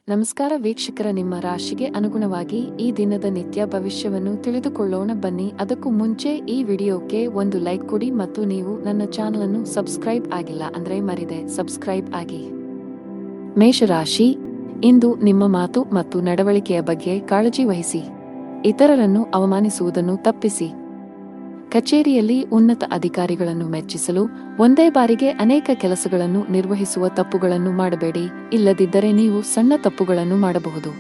ನಮಸ್ಕಾರ ವೀಕ್ಷಕರ, ನಿಮ್ಮ ರಾಶಿಗೆ ಅನುಗುಣವಾಗಿ ಈ ದಿನದ ನಿತ್ಯ ಭವಿಷ್ಯವನ್ನು ತಿಳಿದುಕೊಳ್ಳೋಣ ಬನ್ನಿ. ಅದಕ್ಕೂ ಮುಂಚೆ ಈ ವಿಡಿಯೋಕ್ಕೆ ಒಂದು ಲೈಕ್ ಕೊಡಿ ಮತ್ತು ನೀವು ನನ್ನ ಚಾನಲ್ ಅನ್ನು ಸಬ್ಸ್ಕ್ರೈಬ್ ಆಗಿಲ್ಲ ಅಂದ್ರೆ ಮರಿದೆ ಸಬ್ಸ್ಕ್ರೈಬ್ ಆಗಿ. ಮೇಷರಾಶಿ, ಇಂದು ನಿಮ್ಮ ಮಾತು ಮತ್ತು ನಡವಳಿಕೆಯ ಬಗ್ಗೆ ಕಾಳಜಿ ವಹಿಸಿ. ಇತರರನ್ನು ಅವಮಾನಿಸುವುದನ್ನು ತಪ್ಪಿಸಿ. ಕಚೇರಿಯಲ್ಲಿ ಉನ್ನತ ಅಧಿಕಾರಿಗಳನ್ನು ಮೆಚ್ಚಿಸಲು ಒಂದೇ ಬಾರಿಗೆ ಅನೇಕ ಕೆಲಸಗಳನ್ನು ನಿರ್ವಹಿಸುವ ತಪ್ಪುಗಳನ್ನು ಮಾಡಬೇಡಿ, ಇಲ್ಲದಿದ್ದರೆ ನೀವು ಸಣ್ಣ ತಪ್ಪುಗಳನ್ನು ಮಾಡಬಹುದು.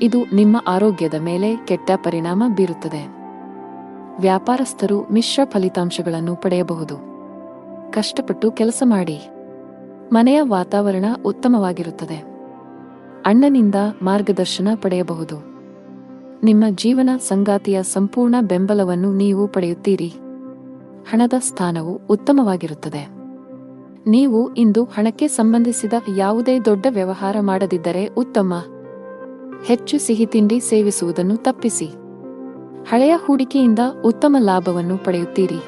ಇದು ನಿಮ್ಮ ಆರೋಗ್ಯದ ಮೇಲೆ ಕೆಟ್ಟ ಪರಿಣಾಮ ಬೀರುತ್ತದೆ. ವ್ಯಾಪಾರಸ್ಥರು ಮಿಶ್ರ ಫಲಿತಾಂಶಗಳನ್ನು ಪಡೆಯಬಹುದು. ಕಷ್ಟಪಟ್ಟು ಕೆಲಸ ಮಾಡಿ. ಮನೆಯ ವಾತಾವರಣ ಉತ್ತಮವಾಗಿರುತ್ತದೆ. ಅಣ್ಣನಿಂದ ಮಾರ್ಗದರ್ಶನ ಪಡೆಯಬಹುದು. ನಿಮ್ಮ ಜೀವನ ಸಂಗಾತಿಯ ಸಂಪೂರ್ಣ ಬೆಂಬಲವನ್ನು ನೀವು ಪಡೆಯುತ್ತೀರಿ. ಹಣದ ಸ್ಥಾನವು ಉತ್ತಮವಾಗಿರುತ್ತದೆ. ನೀವು ಇಂದು ಹಣಕ್ಕೆ ಸಂಬಂಧಿಸಿದ ಯಾವುದೇ ದೊಡ್ಡ ವ್ಯವಹಾರ ಮಾಡದಿದ್ದರೆ ಉತ್ತಮ. ಹೆಚ್ಚು ಸಿಹಿ ತಿಂಡಿ ಸೇವಿಸುವುದನ್ನು ತಪ್ಪಿಸಿ. ಹಳೆಯ ಹೂಡಿಕೆಯಿಂದ ಉತ್ತಮ ಲಾಭವನ್ನು ಪಡೆಯುತ್ತೀರಿ.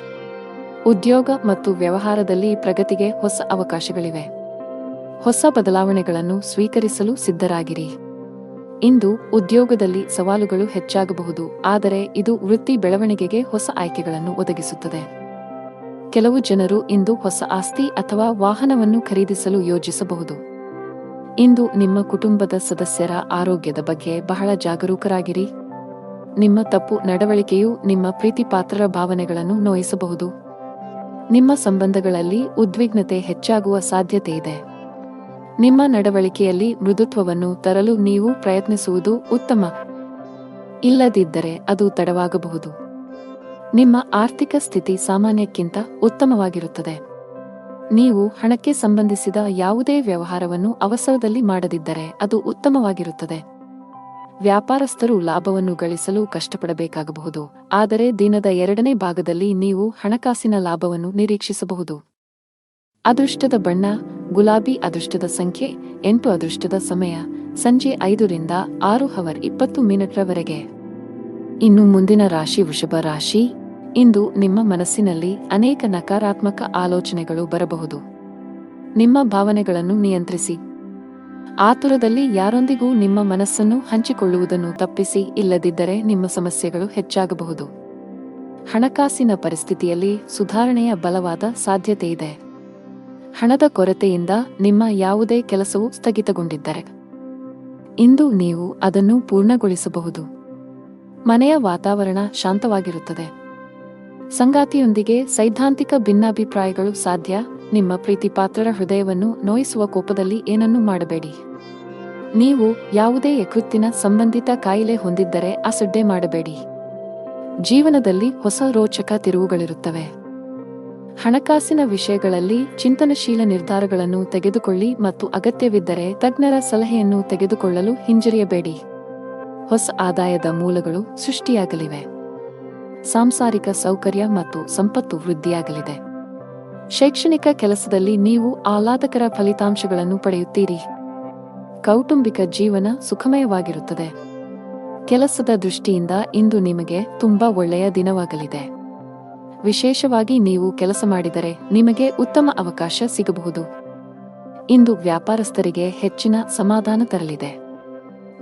ಉದ್ಯೋಗ ಮತ್ತು ವ್ಯವಹಾರದಲ್ಲಿ ಪ್ರಗತಿಗೆ ಹೊಸ ಅವಕಾಶಗಳಿವೆ. ಹೊಸ ಬದಲಾವಣೆಗಳನ್ನು ಸ್ವೀಕರಿಸಲು ಸಿದ್ಧರಾಗಿರಿ. ಇಂದು ಉದ್ಯೋಗದಲ್ಲಿ ಸವಾಲುಗಳು ಹೆಚ್ಚಾಗಬಹುದು, ಆದರೆ ಇದು ವೃತ್ತಿ ಬೆಳವಣಿಗೆಗೆ ಹೊಸ ಆಯ್ಕೆಗಳನ್ನು ಒದಗಿಸುತ್ತದೆ. ಕೆಲವು ಜನರು ಇಂದು ಹೊಸ ಆಸ್ತಿ ಅಥವಾ ವಾಹನವನ್ನು ಖರೀದಿಸಲು ಯೋಜಿಸಬಹುದು. ಇಂದು ನಿಮ್ಮ ಕುಟುಂಬದ ಸದಸ್ಯರ ಆರೋಗ್ಯದ ಬಗ್ಗೆ ಬಹಳ ಜಾಗರೂಕರಾಗಿರಿ. ನಿಮ್ಮ ತಪ್ಪು ನಡವಳಿಕೆಯು ನಿಮ್ಮ ಪ್ರೀತಿಪಾತ್ರರ ಭಾವನೆಗಳನ್ನು ನೋಯಿಸಬಹುದು. ನಿಮ್ಮ ಸಂಬಂಧಗಳಲ್ಲಿ ಉದ್ವಿಗ್ನತೆ ಹೆಚ್ಚಾಗುವ ಸಾಧ್ಯತೆಯಿದೆ. ನಿಮ್ಮ ನಡವಳಿಕೆಯಲ್ಲಿ ಮೃದುತ್ವವನ್ನು ತರಲು ನೀವು ಪ್ರಯತ್ನಿಸುವುದು ಉತ್ತಮ, ಇಲ್ಲದಿದ್ದರೆ ಅದು ತಡವಾಗಬಹುದು. ನಿಮ್ಮ ಆರ್ಥಿಕ ಸ್ಥಿತಿ ಸಾಮಾನ್ಯಕ್ಕಿಂತ ಉತ್ತಮವಾಗಿರುತ್ತದೆ. ನೀವು ಹಣಕ್ಕೆ ಸಂಬಂಧಿಸಿದ ಯಾವುದೇ ವ್ಯವಹಾರವನ್ನು ಅವಸರದಲ್ಲಿ ಮಾಡದಿದ್ದರೆ ಅದು ಉತ್ತಮವಾಗಿರುತ್ತದೆ. ವ್ಯಾಪಾರಸ್ಥರು ಲಾಭವನ್ನು ಗಳಿಸಲು ಕಷ್ಟಪಡಬೇಕಾಗಬಹುದು, ಆದರೆ ದಿನದ ಎರಡನೇ ಭಾಗದಲ್ಲಿ ನೀವು ಹಣಕಾಸಿನ ಲಾಭವನ್ನು ನಿರೀಕ್ಷಿಸಬಹುದು. ಅದೃಷ್ಟದ ಬಣ್ಣ ಗುಲಾಬಿ. ಅದೃಷ್ಟದ ಸಂಖ್ಯೆ 8. ಅದೃಷ್ಟದ ಸಮಯ ಸಂಜೆ 5ರಿಂದ 6:20 ಇನ್ನು ಮುಂದಿನ ರಾಶಿ ವೃಷಭ ರಾಶಿ. ಇಂದು ನಿಮ್ಮ ಮನಸ್ಸಿನಲ್ಲಿ ಅನೇಕ ನಕಾರಾತ್ಮಕ ಆಲೋಚನೆಗಳು ಬರಬಹುದು. ನಿಮ್ಮ ಭಾವನೆಗಳನ್ನು ನಿಯಂತ್ರಿಸಿ. ಆತುರದಲ್ಲಿ ಯಾರೊಂದಿಗೂ ನಿಮ್ಮ ಮನಸ್ಸನ್ನು ಹಂಚಿಕೊಳ್ಳುವುದನ್ನು ತಪ್ಪಿಸಿ, ಇಲ್ಲದಿದ್ದರೆ ನಿಮ್ಮ ಸಮಸ್ಯೆಗಳು ಹೆಚ್ಚಾಗಬಹುದು. ಹಣಕಾಸಿನ ಪರಿಸ್ಥಿತಿಯಲ್ಲಿ ಸುಧಾರಣೆಯ ಬಲವಾದ ಸಾಧ್ಯತೆಯಿದೆ. ಹಣದ ಕೊರತೆಯಿಂದ ನಿಮ್ಮ ಯಾವುದೇ ಕೆಲಸವು ಸ್ಥಗಿತಗೊಂಡಿದ್ದರೆ ಇಂದು ನೀವು ಅದನ್ನು ಪೂರ್ಣಗೊಳಿಸಬಹುದು. ಮನೆಯ ವಾತಾವರಣ ಶಾಂತವಾಗಿರುತ್ತದೆ. ಸಂಗಾತಿಯೊಂದಿಗೆ ಸೈದ್ಧಾಂತಿಕ ಭಿನ್ನಾಭಿಪ್ರಾಯಗಳು ಸಾಧ್ಯ. ನಿಮ್ಮ ಪ್ರೀತಿಪಾತ್ರರ ಹೃದಯವನ್ನು ನೋಯಿಸುವ ಕೋಪದಲ್ಲಿ ಏನನ್ನೂ ಮಾಡಬೇಡಿ. ನೀವು ಯಾವುದೇ ಯಕೃತ್ತಿನ ಸಂಬಂಧಿತ ಕಾಯಿಲೆ ಹೊಂದಿದ್ದರೆ ಅಸಡ್ಡೆ ಮಾಡಬೇಡಿ. ಜೀವನದಲ್ಲಿ ಹೊಸ ರೋಚಕ ತಿರುವುಗಳಿರುತ್ತವೆ. ಹಣಕಾಸಿನ ವಿಷಯಗಳಲ್ಲಿ ಚಿಂತನಶೀಲ ನಿರ್ಧಾರಗಳನ್ನು ತೆಗೆದುಕೊಳ್ಳಿ ಮತ್ತು ಅಗತ್ಯವಿದ್ದರೆ ತಜ್ಞರ ಸಲಹೆಯನ್ನು ತೆಗೆದುಕೊಳ್ಳಲು ಹಿಂಜರಿಯಬೇಡಿ. ಹೊಸ ಆದಾಯದ ಮೂಲಗಳು ಸೃಷ್ಟಿಯಾಗಲಿವೆ. ಸಾಂಸಾರಿಕ ಸೌಕರ್ಯ ಮತ್ತು ಸಂಪತ್ತು ವೃದ್ಧಿಯಾಗಲಿದೆ. ಶೈಕ್ಷಣಿಕ ಕೆಲಸದಲ್ಲಿ ನೀವು ಆಹ್ಲಾದಕರ ಫಲಿತಾಂಶಗಳನ್ನು ಪಡೆಯುತ್ತೀರಿ. ಕೌಟುಂಬಿಕ ಜೀವನ ಸುಖಮಯವಾಗಿರುತ್ತದೆ. ಕೆಲಸದ ದೃಷ್ಟಿಯಿಂದ ಇಂದು ನಿಮಗೆ ತುಂಬಾ ಒಳ್ಳೆಯ ದಿನವಾಗಲಿದೆ. ವಿಶೇಷವಾಗಿ ನೀವು ಕೆಲಸ ಮಾಡಿದರೆ ನಿಮಗೆ ಉತ್ತಮ ಅವಕಾಶ ಸಿಗಬಹುದು. ಇಂದು ವ್ಯಾಪಾರಸ್ಥರಿಗೆ ಹೆಚ್ಚಿನ ಸಮಾಧಾನ ತರಲಿದೆ.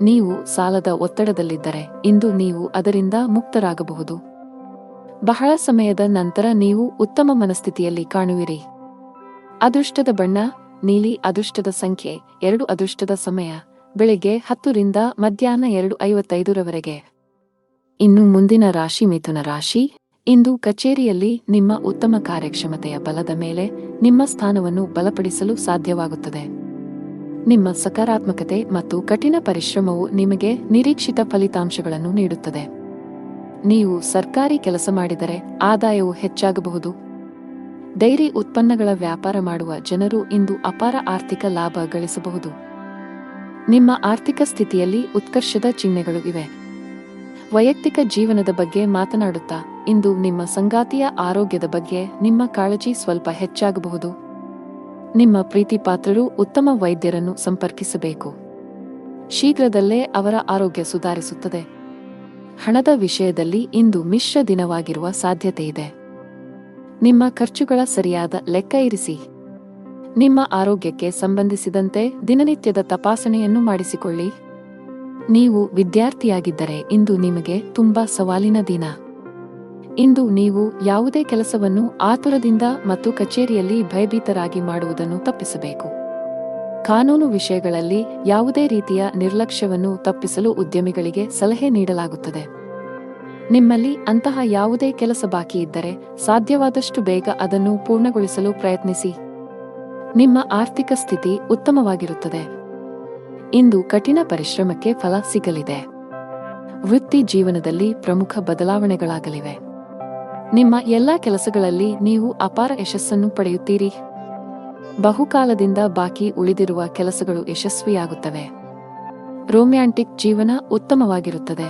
ನೀವು ಸಾಲದ ಒತ್ತಡದಲ್ಲಿದ್ದರೆ ಇಂದು ನೀವು ಅದರಿಂದ ಮುಕ್ತರಾಗಬಹುದು. ಬಹಳ ಸಮಯದ ನಂತರ ನೀವು ಉತ್ತಮ ಮನಸ್ಥಿತಿಯಲ್ಲಿ ಕಾಣುವಿರಿ. ಅದೃಷ್ಟದ ಬಣ್ಣ ನೀಲಿ. ಅದೃಷ್ಟದ ಸಂಖ್ಯೆ 2. ಅದೃಷ್ಟದ ಸಮಯ ಬೆಳಿಗ್ಗೆ 10ರಿಂದ ಮಧ್ಯಾಹ್ನ 2:55 ಇನ್ನು ಮುಂದಿನ ರಾಶಿ ಮಿಥುನ ರಾಶಿ. ಇಂದು ಕಚೇರಿಯಲ್ಲಿ ನಿಮ್ಮ ಉತ್ತಮ ಕಾರ್ಯಕ್ಷಮತೆಯ ಬಲದ ಮೇಲೆ ನಿಮ್ಮ ಸ್ಥಾನವನ್ನು ಬಲಪಡಿಸಲು ಸಾಧ್ಯವಾಗುತ್ತದೆ. ನಿಮ್ಮ ಸಕಾರಾತ್ಮಕತೆ ಮತ್ತು ಕಠಿಣ ಪರಿಶ್ರಮವು ನಿಮಗೆ ನಿರೀಕ್ಷಿತ ಫಲಿತಾಂಶಗಳನ್ನು ನೀಡುತ್ತದೆ. ನೀವು ಸರ್ಕಾರಿ ಕೆಲಸ ಮಾಡಿದರೆ ಆದಾಯವು ಹೆಚ್ಚಾಗಬಹುದು. ಡೈರಿ ಉತ್ಪನ್ನಗಳ ವ್ಯಾಪಾರ ಮಾಡುವ ಜನರು ಇಂದು ಅಪಾರ ಆರ್ಥಿಕ ಲಾಭ ಗಳಿಸಬಹುದು. ನಿಮ್ಮ ಆರ್ಥಿಕ ಸ್ಥಿತಿಯಲ್ಲಿ ಉತ್ಕರ್ಷದ ಚಿಹ್ನೆಗಳು ಇವೆ. ವೈಯಕ್ತಿಕ ಜೀವನದ ಬಗ್ಗೆ ಮಾತನಾಡುತ್ತಾ ಇಂದು ನಿಮ್ಮ ಸಂಗಾತಿಯ ಆರೋಗ್ಯದ ಬಗ್ಗೆ ನಿಮ್ಮ ಕಾಳಜಿ ಸ್ವಲ್ಪ ಹೆಚ್ಚಾಗಬಹುದು. ನಿಮ್ಮ ಪ್ರೀತಿಪಾತ್ರರು ಉತ್ತಮ ವೈದ್ಯರನ್ನು ಸಂಪರ್ಕಿಸಬೇಕು. ಶೀಘ್ರದಲ್ಲೇ ಅವರ ಆರೋಗ್ಯ ಸುಧಾರಿಸುತ್ತದೆ. ಹಣದ ವಿಷಯದಲ್ಲಿ ಇಂದು ಮಿಶ್ರ ದಿನವಾಗಿರುವ ಸಾಧ್ಯತೆಯಿದೆ. ನಿಮ್ಮ ಖರ್ಚುಗಳ ಸರಿಯಾದ ಲೆಕ್ಕ ಇರಿಸಿ. ನಿಮ್ಮ ಆರೋಗ್ಯಕ್ಕೆ ಸಂಬಂಧಿಸಿದಂತೆ ದಿನನಿತ್ಯದ ತಪಾಸಣೆಯನ್ನು ಮಾಡಿಸಿಕೊಳ್ಳಿ. ನೀವು ವಿದ್ಯಾರ್ಥಿಯಾಗಿದ್ದರೆ ಇಂದು ನಿಮಗೆ ತುಂಬಾ ಸವಾಲಿನ ದಿನ. ಇಂದು ನೀವು ಯಾವುದೇ ಕೆಲಸವನ್ನು ಆತುರದಿಂದ ಮತ್ತು ಕಚೇರಿಯಲ್ಲಿ ಭಯಭೀತರಾಗಿ ಮಾಡುವುದನ್ನು ತಪ್ಪಿಸಬೇಕು. ಕಾನೂನು ವಿಷಯಗಳಲ್ಲಿ ಯಾವುದೇ ರೀತಿಯ ನಿರ್ಲಕ್ಷ್ಯವನ್ನು ತಪ್ಪಿಸಲು ಉದ್ಯಮಿಗಳಿಗೆ ಸಲಹೆ ನೀಡಲಾಗುತ್ತದೆ. ನಿಮ್ಮಲ್ಲಿ ಅಂತಹ ಯಾವುದೇ ಕೆಲಸ ಬಾಕಿ ಇದ್ದರೆ ಸಾಧ್ಯವಾದಷ್ಟು ಬೇಗ ಅದನ್ನು ಪೂರ್ಣಗೊಳಿಸಲು ಪ್ರಯತ್ನಿಸಿ. ನಿಮ್ಮ ಆರ್ಥಿಕ ಸ್ಥಿತಿ ಉತ್ತಮವಾಗಿರುತ್ತದೆ. ಇಂದು ಕಠಿಣ ಪರಿಶ್ರಮಕ್ಕೆ ಫಲ ಸಿಗಲಿದೆ. ವೃತ್ತಿ ಜೀವನದಲ್ಲಿ ಪ್ರಮುಖ ಬದಲಾವಣೆಗಳಾಗಲಿವೆ. ನಿಮ್ಮ ಎಲ್ಲಾ ಕೆಲಸಗಳಲ್ಲಿ ನೀವು ಅಪಾರ ಯಶಸ್ಸನ್ನು ಪಡೆಯುತ್ತೀರಿ. ಬಹುಕಾಲದಿಂದ ಬಾಕಿ ಉಳಿದಿರುವ ಕೆಲಸಗಳು ಯಶಸ್ವಿಯಾಗುತ್ತವೆ. ರೊಮ್ಯಾಂಟಿಕ್ ಜೀವನ ಉತ್ತಮವಾಗಿರುತ್ತದೆ.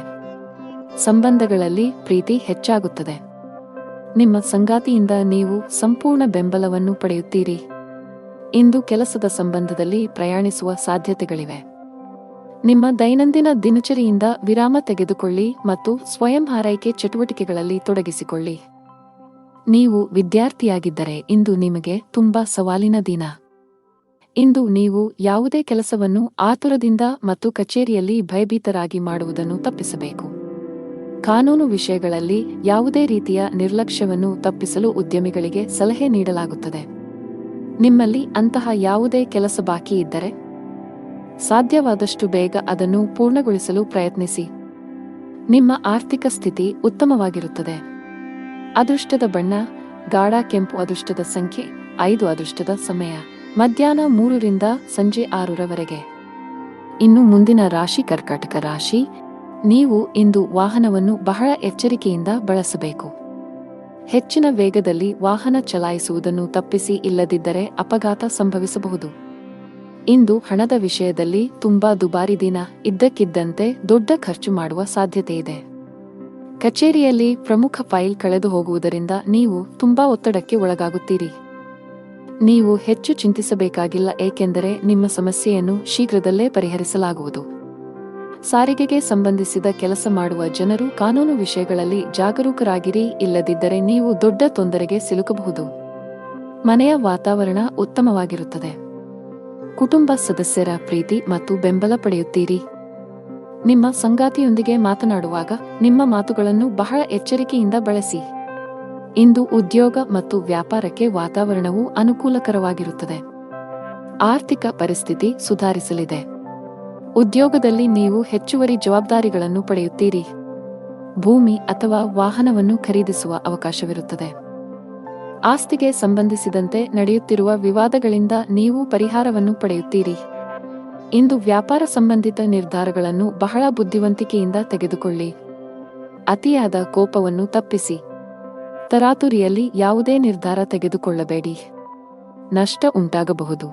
ಸಂಬಂಧಗಳಲ್ಲಿ ಪ್ರೀತಿ ಹೆಚ್ಚಾಗುತ್ತದೆ. ನಿಮ್ಮ ಸಂಗಾತಿಯಿಂದ ನೀವು ಸಂಪೂರ್ಣ ಬೆಂಬಲವನ್ನು ಪಡೆಯುತ್ತೀರಿ. ಇಂದು ಕೆಲಸದ ಸಂಬಂಧದಲ್ಲಿ ಪ್ರಯಾಣಿಸುವ ಸಾಧ್ಯತೆಗಳಿವೆ. ನಿಮ್ಮ ದೈನಂದಿನ ದಿನಚರಿಯಿಂದ ವಿರಾಮ ತೆಗೆದುಕೊಳ್ಳಿ ಮತ್ತು ಸ್ವಯಂ ಆರೈಕೆ ಚಟುವಟಿಕೆಗಳಲ್ಲಿ ತೊಡಗಿಸಿಕೊಳ್ಳಿ. ನೀವು ವಿದ್ಯಾರ್ಥಿಯಾಗಿದ್ದರೆ ಇಂದು ನಿಮಗೆ ತುಂಬಾ ಸವಾಲಿನ ದಿನ. ಇಂದು ನೀವು ಯಾವುದೇ ಕೆಲಸವನ್ನು ಆತುರದಿಂದ ಮತ್ತು ಕಚೇರಿಯಲ್ಲಿ ಭಯಭೀತರಾಗಿ ಮಾಡುವುದನ್ನು ತಪ್ಪಿಸಬೇಕು. ಕಾನೂನು ವಿಷಯಗಳಲ್ಲಿ ಯಾವುದೇ ರೀತಿಯ ನಿರ್ಲಕ್ಷ್ಯವನ್ನು ತಪ್ಪಿಸಲು ಉದ್ಯಮಿಗಳಿಗೆ ಸಲಹೆ ನೀಡಲಾಗುತ್ತದೆ. ನಿಮ್ಮಲ್ಲಿ ಅಂತಹ ಯಾವುದೇ ಕೆಲಸ ಬಾಕಿ ಇದ್ದರೆ ಸಾಧ್ಯವಾದಷ್ಟು ಬೇಗ ಅದನ್ನು ಪೂರ್ಣಗೊಳಿಸಲು ಪ್ರಯತ್ನಿಸಿ. ನಿಮ್ಮ ಆರ್ಥಿಕ ಸ್ಥಿತಿ ಉತ್ತಮವಾಗಿರುತ್ತದೆ. ಅದೃಷ್ಟದ ಬಣ್ಣ ಗಾಢ ಕೆಂಪು. ಅದೃಷ್ಟದ ಸಂಖ್ಯೆ 5. ಅದೃಷ್ಟದ ಸಮಯ ಮಧ್ಯಾಹ್ನ 3 ರಿಂದ ಸಂಜೆ 6 ರವರೆಗೆ. ಇನ್ನು ಮುಂದಿನ ರಾಶಿ ಕರ್ಕಾಟಕ ರಾಶಿ. ನೀವು ಇಂದು ವಾಹನವನ್ನು ಬಹಳ ಎಚ್ಚರಿಕೆಯಿಂದ ಬಳಸಬೇಕು. ಹೆಚ್ಚಿನ ವೇಗದಲ್ಲಿ ವಾಹನ ಚಲಾಯಿಸುವುದನ್ನು ತಪ್ಪಿಸಿ, ಇಲ್ಲದಿದ್ದರೆ ಅಪಘಾತ ಸಂಭವಿಸಬಹುದು. ಇಂದು ಹಣದ ವಿಷಯದಲ್ಲಿ ತುಂಬಾ ದುಬಾರಿ ದಿನ. ಇದ್ದಕ್ಕಿದ್ದಂತೆ ದೊಡ್ಡ ಖರ್ಚು ಮಾಡುವ ಸಾಧ್ಯತೆಯಿದೆ. ಕಚೇರಿಯಲ್ಲಿ ಪ್ರಮುಖ ಫೈಲ್ ಕಳೆದು ಹೋಗುವುದರಿಂದ ನೀವು ತುಂಬಾ ಒತ್ತಡಕ್ಕೆ ಒಳಗಾಗುತ್ತೀರಿ. ನೀವು ಹೆಚ್ಚು ಚಿಂತಿಸಬೇಕಾಗಿಲ್ಲ, ಏಕೆಂದರೆ ನಿಮ್ಮ ಸಮಸ್ಯೆಯನ್ನು ಶೀಘ್ರದಲ್ಲೇ ಪರಿಹರಿಸಲಾಗುವುದು. ಸಾರಿಗೆಗೆ ಸಂಬಂಧಿಸಿದ ಕೆಲಸ ಮಾಡುವ ಜನರು ಕಾನೂನು ವಿಷಯಗಳಲ್ಲಿ ಜಾಗರೂಕರಾಗಿರಿ, ಇಲ್ಲದಿದ್ದರೆ ನೀವು ದೊಡ್ಡ ತೊಂದರೆಗೆ ಸಿಲುಕಬಹುದು. ಮನೆಯ ವಾತಾವರಣ ಉತ್ತಮವಾಗಿರುತ್ತದೆ. ಕುಟುಂಬ ಸದಸ್ಯರ ಪ್ರೀತಿ ಮತ್ತು ಬೆಂಬಲ ಪಡೆಯುತ್ತೀರಿ. ನಿಮ್ಮ ಸಂಗಾತಿಯೊಂದಿಗೆ ಮಾತನಾಡುವಾಗ ನಿಮ್ಮ ಮಾತುಗಳನ್ನು ಬಹಳ ಎಚ್ಚರಿಕೆಯಿಂದ ಬಳಸಿ. ಇಂದು ಉದ್ಯೋಗ ಮತ್ತು ವ್ಯಾಪಾರಕ್ಕೆ ವಾತಾವರಣವು ಅನುಕೂಲಕರವಾಗಿರುತ್ತದೆ. ಆರ್ಥಿಕ ಪರಿಸ್ಥಿತಿ ಸುಧಾರಿಸಲಿದೆ. ಉದ್ಯೋಗದಲ್ಲಿ ನೀವು ಹೆಚ್ಚುವರಿ ಜವಾಬ್ದಾರಿಗಳನ್ನು ಪಡೆಯುತ್ತೀರಿ. ಭೂಮಿ ಅಥವಾ ವಾಹನವನ್ನು ಖರೀದಿಸುವ ಅವಕಾಶವಿರುತ್ತದೆ. ಆಸ್ತಿಗೆ ಸಂಬಂಧಿಸಿದಂತೆ ನಡೆಯುತ್ತಿರುವ ವಿವಾದಗಳಿಂದ ನೀವು ಪರಿಹಾರವನ್ನು ಪಡೆಯುತ್ತೀರಿ. ಇಂದು ವ್ಯಾಪಾರ ಸಂಬಂಧಿತ ನಿರ್ಧಾರಗಳನ್ನು ಬಹಳ ಬುದ್ಧಿವಂತಿಕೆಯಿಂದ ತೆಗೆದುಕೊಳ್ಳಿ. ಅತಿಯಾದ ಕೋಪವನ್ನು ತಪ್ಪಿಸಿ. ತರಾತುರಿಯಲ್ಲಿ ಯಾವುದೇ ನಿರ್ಧಾರ ತೆಗೆದುಕೊಳ್ಳಬೇಡಿ. ನಷ್ಟ ಉಂಟಾಗಬಹುದು.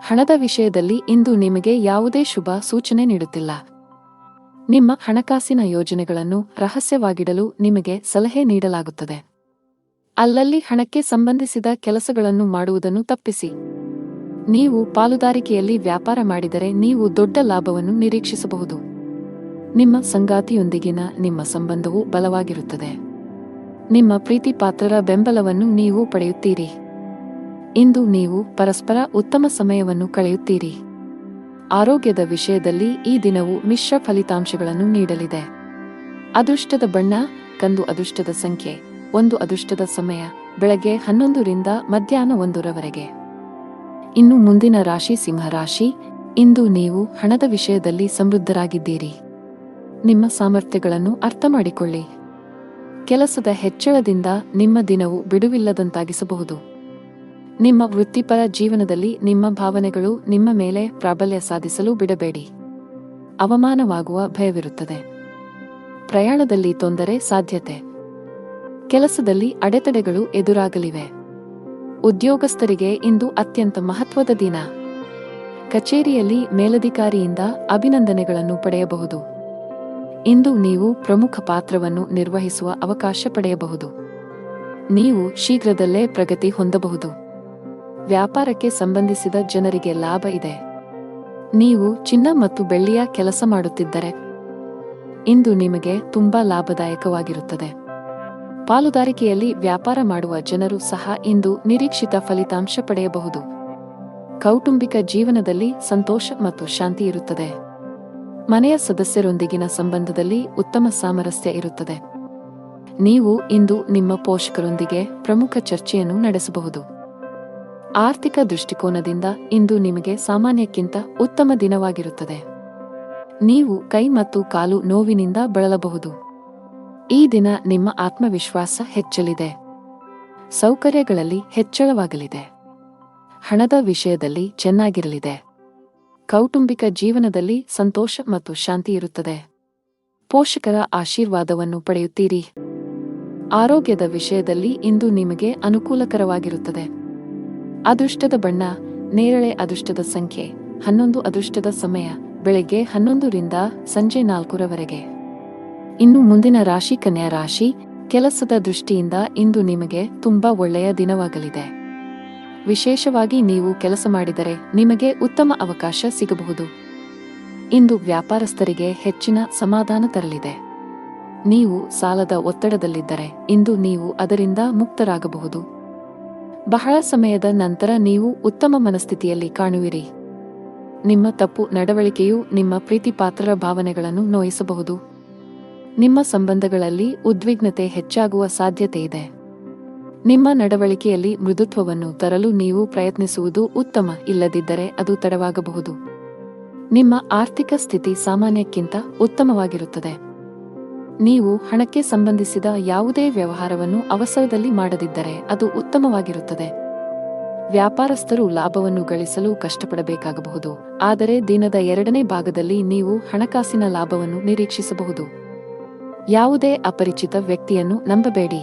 ಹಣದ ವಿಷಯದಲ್ಲಿ ಇಂದು ನಿಮಗೆ ಯಾವುದೇ ಶುಭ ಸೂಚನೆ ನೀಡುತ್ತಿಲ್ಲ. ನಿಮ್ಮ ಹಣಕಾಸಿನ ಯೋಜನೆಗಳನ್ನು ರಹಸ್ಯವಾಗಿಡಲು ನಿಮಗೆ ಸಲಹೆ ನೀಡಲಾಗುತ್ತದೆ. ಅಲ್ಲಲ್ಲಿ ಹಣಕ್ಕೆ ಸಂಬಂಧಿಸಿದ ಕೆಲಸಗಳನ್ನು ಮಾಡುವುದನ್ನು ತಪ್ಪಿಸಿ. ನೀವು ಪಾಲುದಾರಿಕೆಯಲ್ಲಿ ವ್ಯಾಪಾರ ಮಾಡಿದರೆ ನೀವು ದೊಡ್ಡ ಲಾಭವನ್ನು ನಿರೀಕ್ಷಿಸಬಹುದು. ನಿಮ್ಮ ಸಂಗಾತಿಯೊಂದಿಗಿನ ನಿಮ್ಮ ಸಂಬಂಧವು ಬಲವಾಗಿರುತ್ತದೆ. ನಿಮ್ಮ ಪ್ರೀತಿ ಪಾತ್ರರ ಬೆಂಬಲವನ್ನು ನೀವು ಪಡೆಯುತ್ತೀರಿ. ಇಂದು ನೀವು ಪರಸ್ಪರ ಉತ್ತಮ ಸಮಯವನ್ನು ಕಳೆಯುತ್ತೀರಿ. ಆರೋಗ್ಯದ ವಿಷಯದಲ್ಲಿ ಈ ದಿನವು ಮಿಶ್ರ ಫಲಿತಾಂಶಗಳನ್ನು ನೀಡಲಿದೆ. ಅದೃಷ್ಟದ ಬಣ್ಣ ಕಂದು. ಅದೃಷ್ಟದ ಸಂಖ್ಯೆ 1. ಅದೃಷ್ಟದ ಸಮಯ ಬೆಳಗ್ಗೆ 11 ರಿಂದ ಮಧ್ಯಾಹ್ನ 1 ರವರೆಗೆ. ಇನ್ನು ಮುಂದಿನ ರಾಶಿ ಸಿಂಹರಾಶಿ. ಇಂದು ನೀವು ಹಣದ ವಿಷಯದಲ್ಲಿ ಸಮೃದ್ಧರಾಗಿದ್ದೀರಿ. ನಿಮ್ಮ ಸಾಮರ್ಥ್ಯಗಳನ್ನು ಅರ್ಥಮಾಡಿಕೊಳ್ಳಿ. ಕೆಲಸದ ಹೆಚ್ಚಳದಿಂದ ನಿಮ್ಮ ದಿನವು ಬಿಡುವಿಲ್ಲದಂತಾಗಿಸಬಹುದು. ನಿಮ್ಮ ವೃತ್ತಿಪರ ಜೀವನದಲ್ಲಿ ನಿಮ್ಮ ಭಾವನೆಗಳು ನಿಮ್ಮ ಮೇಲೆ ಪ್ರಾಬಲ್ಯ ಸಾಧಿಸಲು ಬಿಡಬೇಡಿ. ಅವಮಾನವಾಗುವ ಭಯವಿರುತ್ತದೆ. ಪ್ರಯಾಣದಲ್ಲಿ ತೊಂದರೆ ಸಾಧ್ಯತೆ. ಕೆಲಸದಲ್ಲಿ ಅಡೆತಡೆಗಳು ಎದುರಾಗಲಿವೆ. ಉದ್ಯೋಗಸ್ಥರಿಗೆ ಇಂದು ಅತ್ಯಂತ ಮಹತ್ವದ ದಿನ. ಕಚೇರಿಯಲ್ಲಿ ಮೇಲಧಿಕಾರಿಯಿಂದ ಅಭಿನಂದನೆಗಳನ್ನು ಪಡೆಯಬಹುದು. ಇಂದು ನೀವು ಪ್ರಮುಖ ಪಾತ್ರವನ್ನು ನಿರ್ವಹಿಸುವ ಅವಕಾಶ ಪಡೆಯಬಹುದು. ನೀವು ಶೀಘ್ರದಲ್ಲೇ ಪ್ರಗತಿ ಹೊಂದಬಹುದು. ವ್ಯಾಪಾರಕ್ಕೆ ಸಂಬಂಧಿಸಿದ ಜನರಿಗೆ ಲಾಭ ಇದೆ. ನೀವು ಚಿನ್ನ ಮತ್ತು ಬೆಳ್ಳಿಯ ಕೆಲಸ ಮಾಡುತ್ತಿದ್ದರೆ ಇಂದು ನಿಮಗೆ ತುಂಬಾ ಲಾಭದಾಯಕವಾಗಿರುತ್ತದೆ. ಪಾಲುದಾರಿಕೆಯಲ್ಲಿ ವ್ಯಾಪಾರ ಮಾಡುವ ಜನರು ಸಹ ಇಂದು ನಿರೀಕ್ಷಿತ ಫಲಿತಾಂಶ ಪಡೆಯಬಹುದು. ಕೌಟುಂಬಿಕ ಜೀವನದಲ್ಲಿ ಸಂತೋಷ ಮತ್ತು ಶಾಂತಿ ಇರುತ್ತದೆ. ಮನೆಯ ಸದಸ್ಯರೊಂದಿಗಿನ ಸಂಬಂಧದಲ್ಲಿ ಉತ್ತಮ ಸಾಮರಸ್ಯ ಇರುತ್ತದೆ. ನೀವು ಇಂದು ನಿಮ್ಮ ಪೋಷಕರೊಂದಿಗೆ ಪ್ರಮುಖ ಚರ್ಚೆಯನ್ನು ನಡೆಸಬಹುದು. ಆರ್ಥಿಕ ದೃಷ್ಟಿಕೋನದಿಂದ ಇಂದು ನಿಮಗೆ ಸಾಮಾನ್ಯಕ್ಕಿಂತ ಉತ್ತಮ ದಿನವಾಗಿರುತ್ತದೆ. ನೀವು ಕೈ ಮತ್ತು ಕಾಲು ನೋವಿನಿಂದ ಬಳಲಬಹುದು. ಈ ದಿನ ನಿಮ್ಮ ಆತ್ಮವಿಶ್ವಾಸ ಹೆಚ್ಚಲಿದೆ. ಸೌಕರ್ಯಗಳಲ್ಲಿ ಹೆಚ್ಚಳವಾಗಲಿದೆ. ಹಣದ ವಿಷಯದಲ್ಲಿ ಚೆನ್ನಾಗಿರಲಿದೆ. ಕೌಟುಂಬಿಕ ಜೀವನದಲ್ಲಿ ಸಂತೋಷ ಮತ್ತು ಶಾಂತಿ ಇರುತ್ತದೆ. ಪೋಷಕರ ಆಶೀರ್ವಾದವನ್ನು ಪಡೆಯುತ್ತೀರಿ. ಆರೋಗ್ಯದ ವಿಷಯದಲ್ಲಿ ಇಂದು ನಿಮಗೆ ಅನುಕೂಲಕರವಾಗಿರುತ್ತದೆ. ಅದೃಷ್ಟದ ಬಣ್ಣ ನೇರಳೆ. ಅದೃಷ್ಟದ ಸಂಖ್ಯೆ 11. ಅದೃಷ್ಟದ ಸಮಯ ಬೆಳಗ್ಗೆ 11 ರಿಂದ ಸಂಜೆ 4 ರವರೆಗೆ. ಇನ್ನು ಮುಂದಿನ ರಾಶಿ ಕನ್ಯಾ ರಾಶಿ. ಕೆಲಸದ ದೃಷ್ಟಿಯಿಂದ ಇಂದು ನಿಮಗೆ ತುಂಬಾ ಒಳ್ಳೆಯ ದಿನವಾಗಲಿದೆ. ವಿಶೇಷವಾಗಿ ನೀವು ಕೆಲಸ ಮಾಡಿದರೆ ನಿಮಗೆ ಉತ್ತಮ ಅವಕಾಶ ಸಿಗಬಹುದು. ಇಂದು ವ್ಯಾಪಾರಸ್ಥರಿಗೆ ಹೆಚ್ಚಿನ ಸಮಾಧಾನ ತರಲಿದೆ. ನೀವು ಸಾಲದ ಒತ್ತಡದಲ್ಲಿದ್ದರೆ ಇಂದು ನೀವು ಅದರಿಂದ ಮುಕ್ತರಾಗಬಹುದು. ಬಹಳ ಸಮಯದ ನಂತರ ನೀವು ಉತ್ತಮ ಮನಸ್ಥಿತಿಯಲ್ಲಿ ಕಾಣುವಿರಿ. ನಿಮ್ಮ ತಪ್ಪು ನಡವಳಿಕೆಯು ನಿಮ್ಮ ಪ್ರೀತಿಪಾತ್ರರ ಭಾವನೆಗಳನ್ನು ನೋಯಿಸಬಹುದು. ನಿಮ್ಮ ಸಂಬಂಧಗಳಲ್ಲಿ ಉದ್ವಿಗ್ನತೆ ಹೆಚ್ಚಾಗುವ ಸಾಧ್ಯತೆಯಿದೆ. ನಿಮ್ಮ ನಡವಳಿಕೆಯಲ್ಲಿ ಮೃದುತ್ವವನ್ನು ತರಲು ನೀವು ಪ್ರಯತ್ನಿಸುವುದು ಉತ್ತಮ, ಇಲ್ಲದಿದ್ದರೆ ಅದು ತಡವಾಗಬಹುದು. ನಿಮ್ಮ ಆರ್ಥಿಕ ಸ್ಥಿತಿ ಸಾಮಾನ್ಯಕ್ಕಿಂತ ಉತ್ತಮವಾಗಿರುತ್ತದೆ. ನೀವು ಹಣಕ್ಕೆ ಸಂಬಂಧಿಸಿದ ಯಾವುದೇ ವ್ಯವಹಾರವನ್ನು ಅವಸರದಲ್ಲಿ ಮಾಡದಿದ್ದರೆ ಅದು ಉತ್ತಮವಾಗಿರುತ್ತದೆ. ವ್ಯಾಪಾರಸ್ಥರು ಲಾಭವನ್ನು ಗಳಿಸಲು ಕಷ್ಟಪಡಬೇಕಾಗಬಹುದು, ಆದರೆ ದಿನದ 2ನೇ ಭಾಗದಲ್ಲಿ ನೀವು ಹಣಕಾಸಿನ ಲಾಭವನ್ನು ನಿರೀಕ್ಷಿಸಬಹುದು. ಯಾವುದೇ ಅಪರಿಚಿತ ವ್ಯಕ್ತಿಯನ್ನು ನಂಬಬೇಡಿ.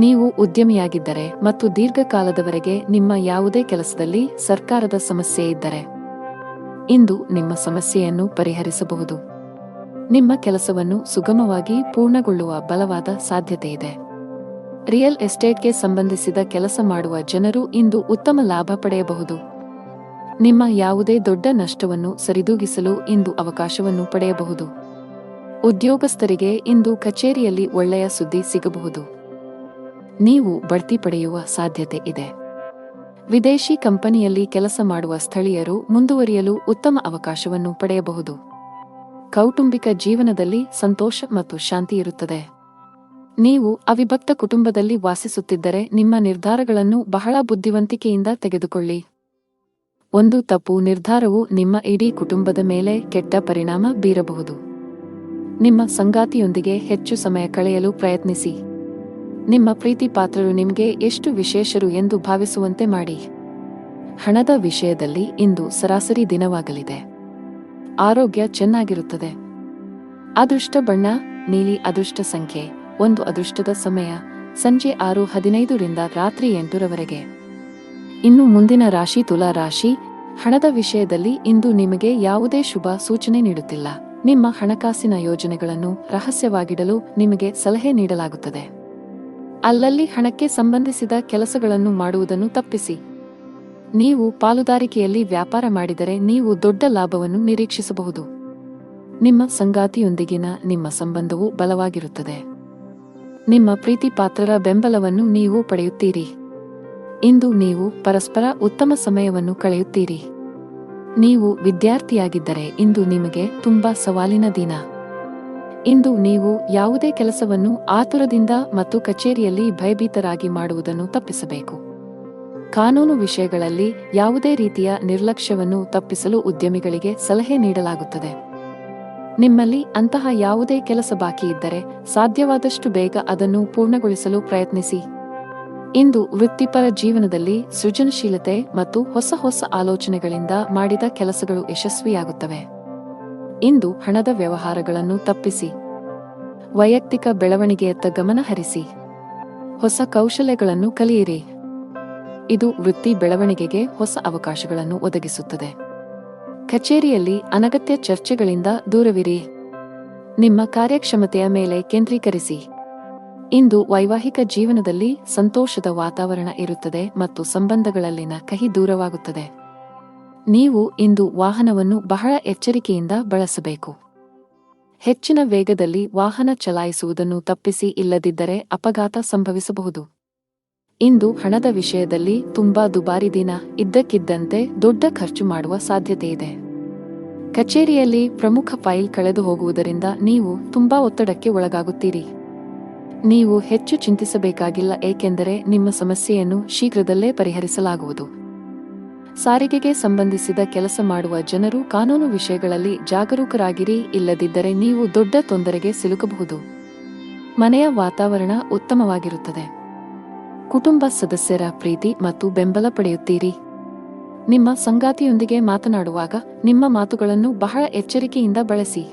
ನೀವು ಉದ್ಯಮಿಯಾಗಿದ್ದರೆ ಮತ್ತು ದೀರ್ಘಕಾಲದವರೆಗೆ ನಿಮ್ಮ ಯಾವುದೇ ಕೆಲಸದಲ್ಲಿ ಸರ್ಕಾರದ ಸಮಸ್ಯೆ ಇದ್ದರೆ ಇಂದು ನಿಮ್ಮ ಸಮಸ್ಯೆಯನ್ನು ಪರಿಹರಿಸಬಹುದು. ನಿಮ್ಮ ಕೆಲಸವನ್ನು ಸುಗಮವಾಗಿ ಪೂರ್ಣಗೊಳ್ಳುವ ಬಲವಾದ ಸಾಧ್ಯತೆಯಿದೆ. ರಿಯಲ್ ಎಸ್ಟೇಟ್ಗೆ ಸಂಬಂಧಿಸಿದ ಕೆಲಸ ಮಾಡುವ ಜನರು ಇಂದು ಉತ್ತಮ ಲಾಭ ಪಡೆಯಬಹುದು. ನಿಮ್ಮ ಯಾವುದೇ ದೊಡ್ಡ ನಷ್ಟವನ್ನು ಸರಿದೂಗಿಸಲು ಇಂದು ಅವಕಾಶವನ್ನು ಪಡೆಯಬಹುದು. ಉದ್ಯೋಗಸ್ಥರಿಗೆ ಇಂದು ಕಚೇರಿಯಲ್ಲಿ ಒಳ್ಳೆಯ ಸುದ್ದಿ ಸಿಗಬಹುದು. ನೀವು ಬಡ್ತಿ ಪಡೆಯುವ ಸಾಧ್ಯತೆ ಇದೆ. ವಿದೇಶಿ ಕಂಪನಿಯಲ್ಲಿ ಕೆಲಸ ಮಾಡುವ ಸ್ಥಳೀಯರು ಮುಂದುವರಿಯಲು ಉತ್ತಮ ಅವಕಾಶವನ್ನು ಪಡೆಯಬಹುದು. ಕೌಟುಂಬಿಕ ಜೀವನದಲ್ಲಿ ಸಂತೋಷ ಮತ್ತು ಶಾಂತಿ ಇರುತ್ತದೆ. ನೀವು ಅವಿಭಕ್ತ ಕುಟುಂಬದಲ್ಲಿ ವಾಸಿಸುತ್ತಿದ್ದರೆ ನಿಮ್ಮ ನಿರ್ಧಾರಗಳನ್ನು ಬಹಳ ಬುದ್ಧಿವಂತಿಕೆಯಿಂದ ತೆಗೆದುಕೊಳ್ಳಿ. ಒಂದು ತಪ್ಪು ನಿರ್ಧಾರವು ನಿಮ್ಮ ಇಡೀ ಕುಟುಂಬದ ಮೇಲೆ ಕೆಟ್ಟ ಪರಿಣಾಮ ಬೀರಬಹುದು. ನಿಮ್ಮ ಸಂಗಾತಿಯೊಂದಿಗೆ ಹೆಚ್ಚು ಸಮಯ ಕಳೆಯಲು ಪ್ರಯತ್ನಿಸಿ. ನಿಮ್ಮ ಪ್ರೀತಿಪಾತ್ರರು ನಿಮಗೆ ಎಷ್ಟು ವಿಶೇಷರು ಎಂದು ಭಾವಿಸುವಂತೆ ಮಾಡಿ. ಹಣದ ವಿಷಯದಲ್ಲಿ ಇಂದು ಸರಾಸರಿ ದಿನವಾಗಲಿದೆ. ಆರೋಗ್ಯ ಚೆನ್ನಾಗಿರುತ್ತದೆ. ಅದೃಷ್ಟ ಬಣ್ಣ ನೀಲಿ. ಅದೃಷ್ಟ ಸಂಖ್ಯೆ 1. ಅದೃಷ್ಟದ ಸಮಯ ಸಂಜೆ 6:15 ರಿಂದ ರಾತ್ರಿ 8 ರವರೆಗೆ. ಇನ್ನು ಮುಂದಿನ ರಾಶಿ ತುಲಾ ರಾಶಿ. ಹಣದ ವಿಷಯದಲ್ಲಿ ಇಂದು ನಿಮಗೆ ಯಾವುದೇ ಶುಭ ಸೂಚನೆ ನೀಡುತ್ತಿಲ್ಲ. ನಿಮ್ಮ ಹಣಕಾಸಿನ ಯೋಜನೆಗಳನ್ನು ರಹಸ್ಯವಾಗಿಡಲು ನಿಮಗೆ ಸಲಹೆ ನೀಡಲಾಗುತ್ತದೆ. ಅಲ್ಲಲ್ಲಿ ಹಣಕ್ಕೆ ಸಂಬಂಧಿಸಿದ ಕೆಲಸಗಳನ್ನು ಮಾಡುವುದನ್ನು ತಪ್ಪಿಸಿ. ನೀವು ಪಾಲುದಾರಿಕೆಯಲ್ಲಿ ವ್ಯಾಪಾರ ಮಾಡಿದರೆ ನೀವು ದೊಡ್ಡ ಲಾಭವನ್ನು ನಿರೀಕ್ಷಿಸಬಹುದು. ನಿಮ್ಮ ಸಂಗಾತಿಯೊಂದಿಗಿನ ನಿಮ್ಮ ಸಂಬಂಧವು ಬಲವಾಗಿರುತ್ತದೆ. ನಿಮ್ಮ ಪ್ರೀತಿಪಾತ್ರರ ಬೆಂಬಲವನ್ನು ನೀವು ಪಡೆಯುತ್ತೀರಿ. ಇಂದು ನೀವು ಪರಸ್ಪರ ಉತ್ತಮ ಸಮಯವನ್ನು ಕಳೆಯುತ್ತೀರಿ. ನೀವು ವಿದ್ಯಾರ್ಥಿಯಾಗಿದ್ದರೆ ಇಂದು ನಿಮಗೆ ತುಂಬಾ ಸವಾಲಿನ ದಿನ. ಇಂದು ನೀವು ಯಾವುದೇ ಕೆಲಸವನ್ನು ಆತುರದಿಂದ ಮತ್ತು ಕಚೇರಿಯಲ್ಲಿ ಭಯಭೀತರಾಗಿ ಮಾಡುವುದನ್ನು ತಪ್ಪಿಸಬೇಕು. ಕಾನೂನು ವಿಷಯಗಳಲ್ಲಿ ಯಾವುದೇ ರೀತಿಯ ನಿರ್ಲಕ್ಷ್ಯವನ್ನು ತಪ್ಪಿಸಲು ಉದ್ಯಮಿಗಳಿಗೆ ಸಲಹೆ ನೀಡಲಾಗುತ್ತದೆ. ನಿಮ್ಮಲ್ಲಿ ಅಂತಹ ಯಾವುದೇ ಕೆಲಸ ಬಾಕಿ ಇದ್ದರೆ ಸಾಧ್ಯವಾದಷ್ಟು ಬೇಗ ಅದನ್ನು ಪೂರ್ಣಗೊಳಿಸಲು ಪ್ರಯತ್ನಿಸಿ. ಇಂದು ವೃತ್ತಿಪರ ಜೀವನದಲ್ಲಿ ಸೃಜನಶೀಲತೆ ಮತ್ತು ಹೊಸ ಹೊಸ ಆಲೋಚನೆಗಳಿಂದ ಮಾಡಿದ ಕೆಲಸಗಳು ಯಶಸ್ವಿಯಾಗುತ್ತವೆ. ಇಂದು ಹಣದ ವ್ಯವಹಾರಗಳನ್ನು ತಪ್ಪಿಸಿ. ವೈಯಕ್ತಿಕ ಬೆಳವಣಿಗೆಯತ್ತ ಗಮನ ಹರಿಸಿ. ಹೊಸ ಕೌಶಲ್ಯಗಳನ್ನು ಕಲಿಯಿರಿ. ಇದು ವೃತ್ತಿ ಬೆಳವಣಿಗೆಗೆ ಹೊಸ ಅವಕಾಶಗಳನ್ನು ಒದಗಿಸುತ್ತದೆ. ಕಚೇರಿಯಲ್ಲಿ ಅನಗತ್ಯ ಚರ್ಚೆಗಳಿಂದ ದೂರವಿರಿ. ನಿಮ್ಮ ಕಾರ್ಯಕ್ಷಮತೆಯ ಮೇಲೆ ಕೇಂದ್ರೀಕರಿಸಿ. ಇಂದು ವೈವಾಹಿಕ ಜೀವನದಲ್ಲಿ ಸಂತೋಷದ ವಾತಾವರಣ ಇರುತ್ತದೆ ಮತ್ತು ಸಂಬಂಧಗಳಲ್ಲಿನ ಕಹಿ ದೂರವಾಗುತ್ತದೆ. ನೀವು ಇಂದು ವಾಹನವನ್ನು ಬಹಳ ಎಚ್ಚರಿಕೆಯಿಂದ ಬಳಸಬೇಕು. ಹೆಚ್ಚಿನ ವೇಗದಲ್ಲಿ ವಾಹನ ಚಲಾಯಿಸುವುದನ್ನು ತಪ್ಪಿಸಿ, ಇಲ್ಲದಿದ್ದರೆ ಅಪಘಾತ ಸಂಭವಿಸಬಹುದು. ಇಂದು ಹಣದ ವಿಷಯದಲ್ಲಿ ತುಂಬಾ ದುಬಾರಿ ದಿನ, ಇದ್ದಕ್ಕಿದ್ದಂತೆ ದೊಡ್ಡ ಖರ್ಚು ಮಾಡುವ ಸಾಧ್ಯತೆಯಿದೆ. ಕಚೇರಿಯಲ್ಲಿ ಪ್ರಮುಖ ಫೈಲ್ ಕಳೆದು ಹೋಗುವುದರಿಂದ ನೀವು ತುಂಬಾ ಒತ್ತಡಕ್ಕೆ ಒಳಗಾಗುತ್ತೀರಿ. ನೀವು ಹೆಚ್ಚು ಚಿಂತಿಸಬೇಕಾಗಿಲ್ಲ, ಏಕೆಂದರೆ ನಿಮ್ಮ ಸಮಸ್ಯೆಯನ್ನು ಶೀಘ್ರದಲ್ಲೇ ಪರಿಹರಿಸಲಾಗುವುದು. ಸಾರಿಗೆಗೆ ಸಂಬಂಧಿಸಿದ ಕೆಲಸ ಮಾಡುವ ಜನರು ಕಾನೂನು ವಿಷಯಗಳಲ್ಲಿ ಜಾಗರೂಕರಾಗಿರಿ, ಇಲ್ಲದಿದ್ದರೆ ನೀವು ದೊಡ್ಡ ತೊಂದರೆಗೆ ಸಿಲುಕಬಹುದು. ಮನೆಯ ವಾತಾವರಣ ಉತ್ತಮವಾಗಿರುತ್ತದೆ. ಕುಟುಂಬ ಸದಸ್ಯರ ಪ್ರೀತಿ ಮತ್ತು ಬೆಂಬಲ ಪಡೆಯುತ್ತೀರಿ. ನಿಮ್ಮ ಸಂಗಾತಿಯೊಂದಿಗೆ ಮಾತನಾಡುವಾಗ ನಿಮ್ಮ ಮಾತುಗಳನ್ನು ಬಹಳ ಎಚ್ಚರಿಕೆಯಿಂದ ಬಳಸಿ.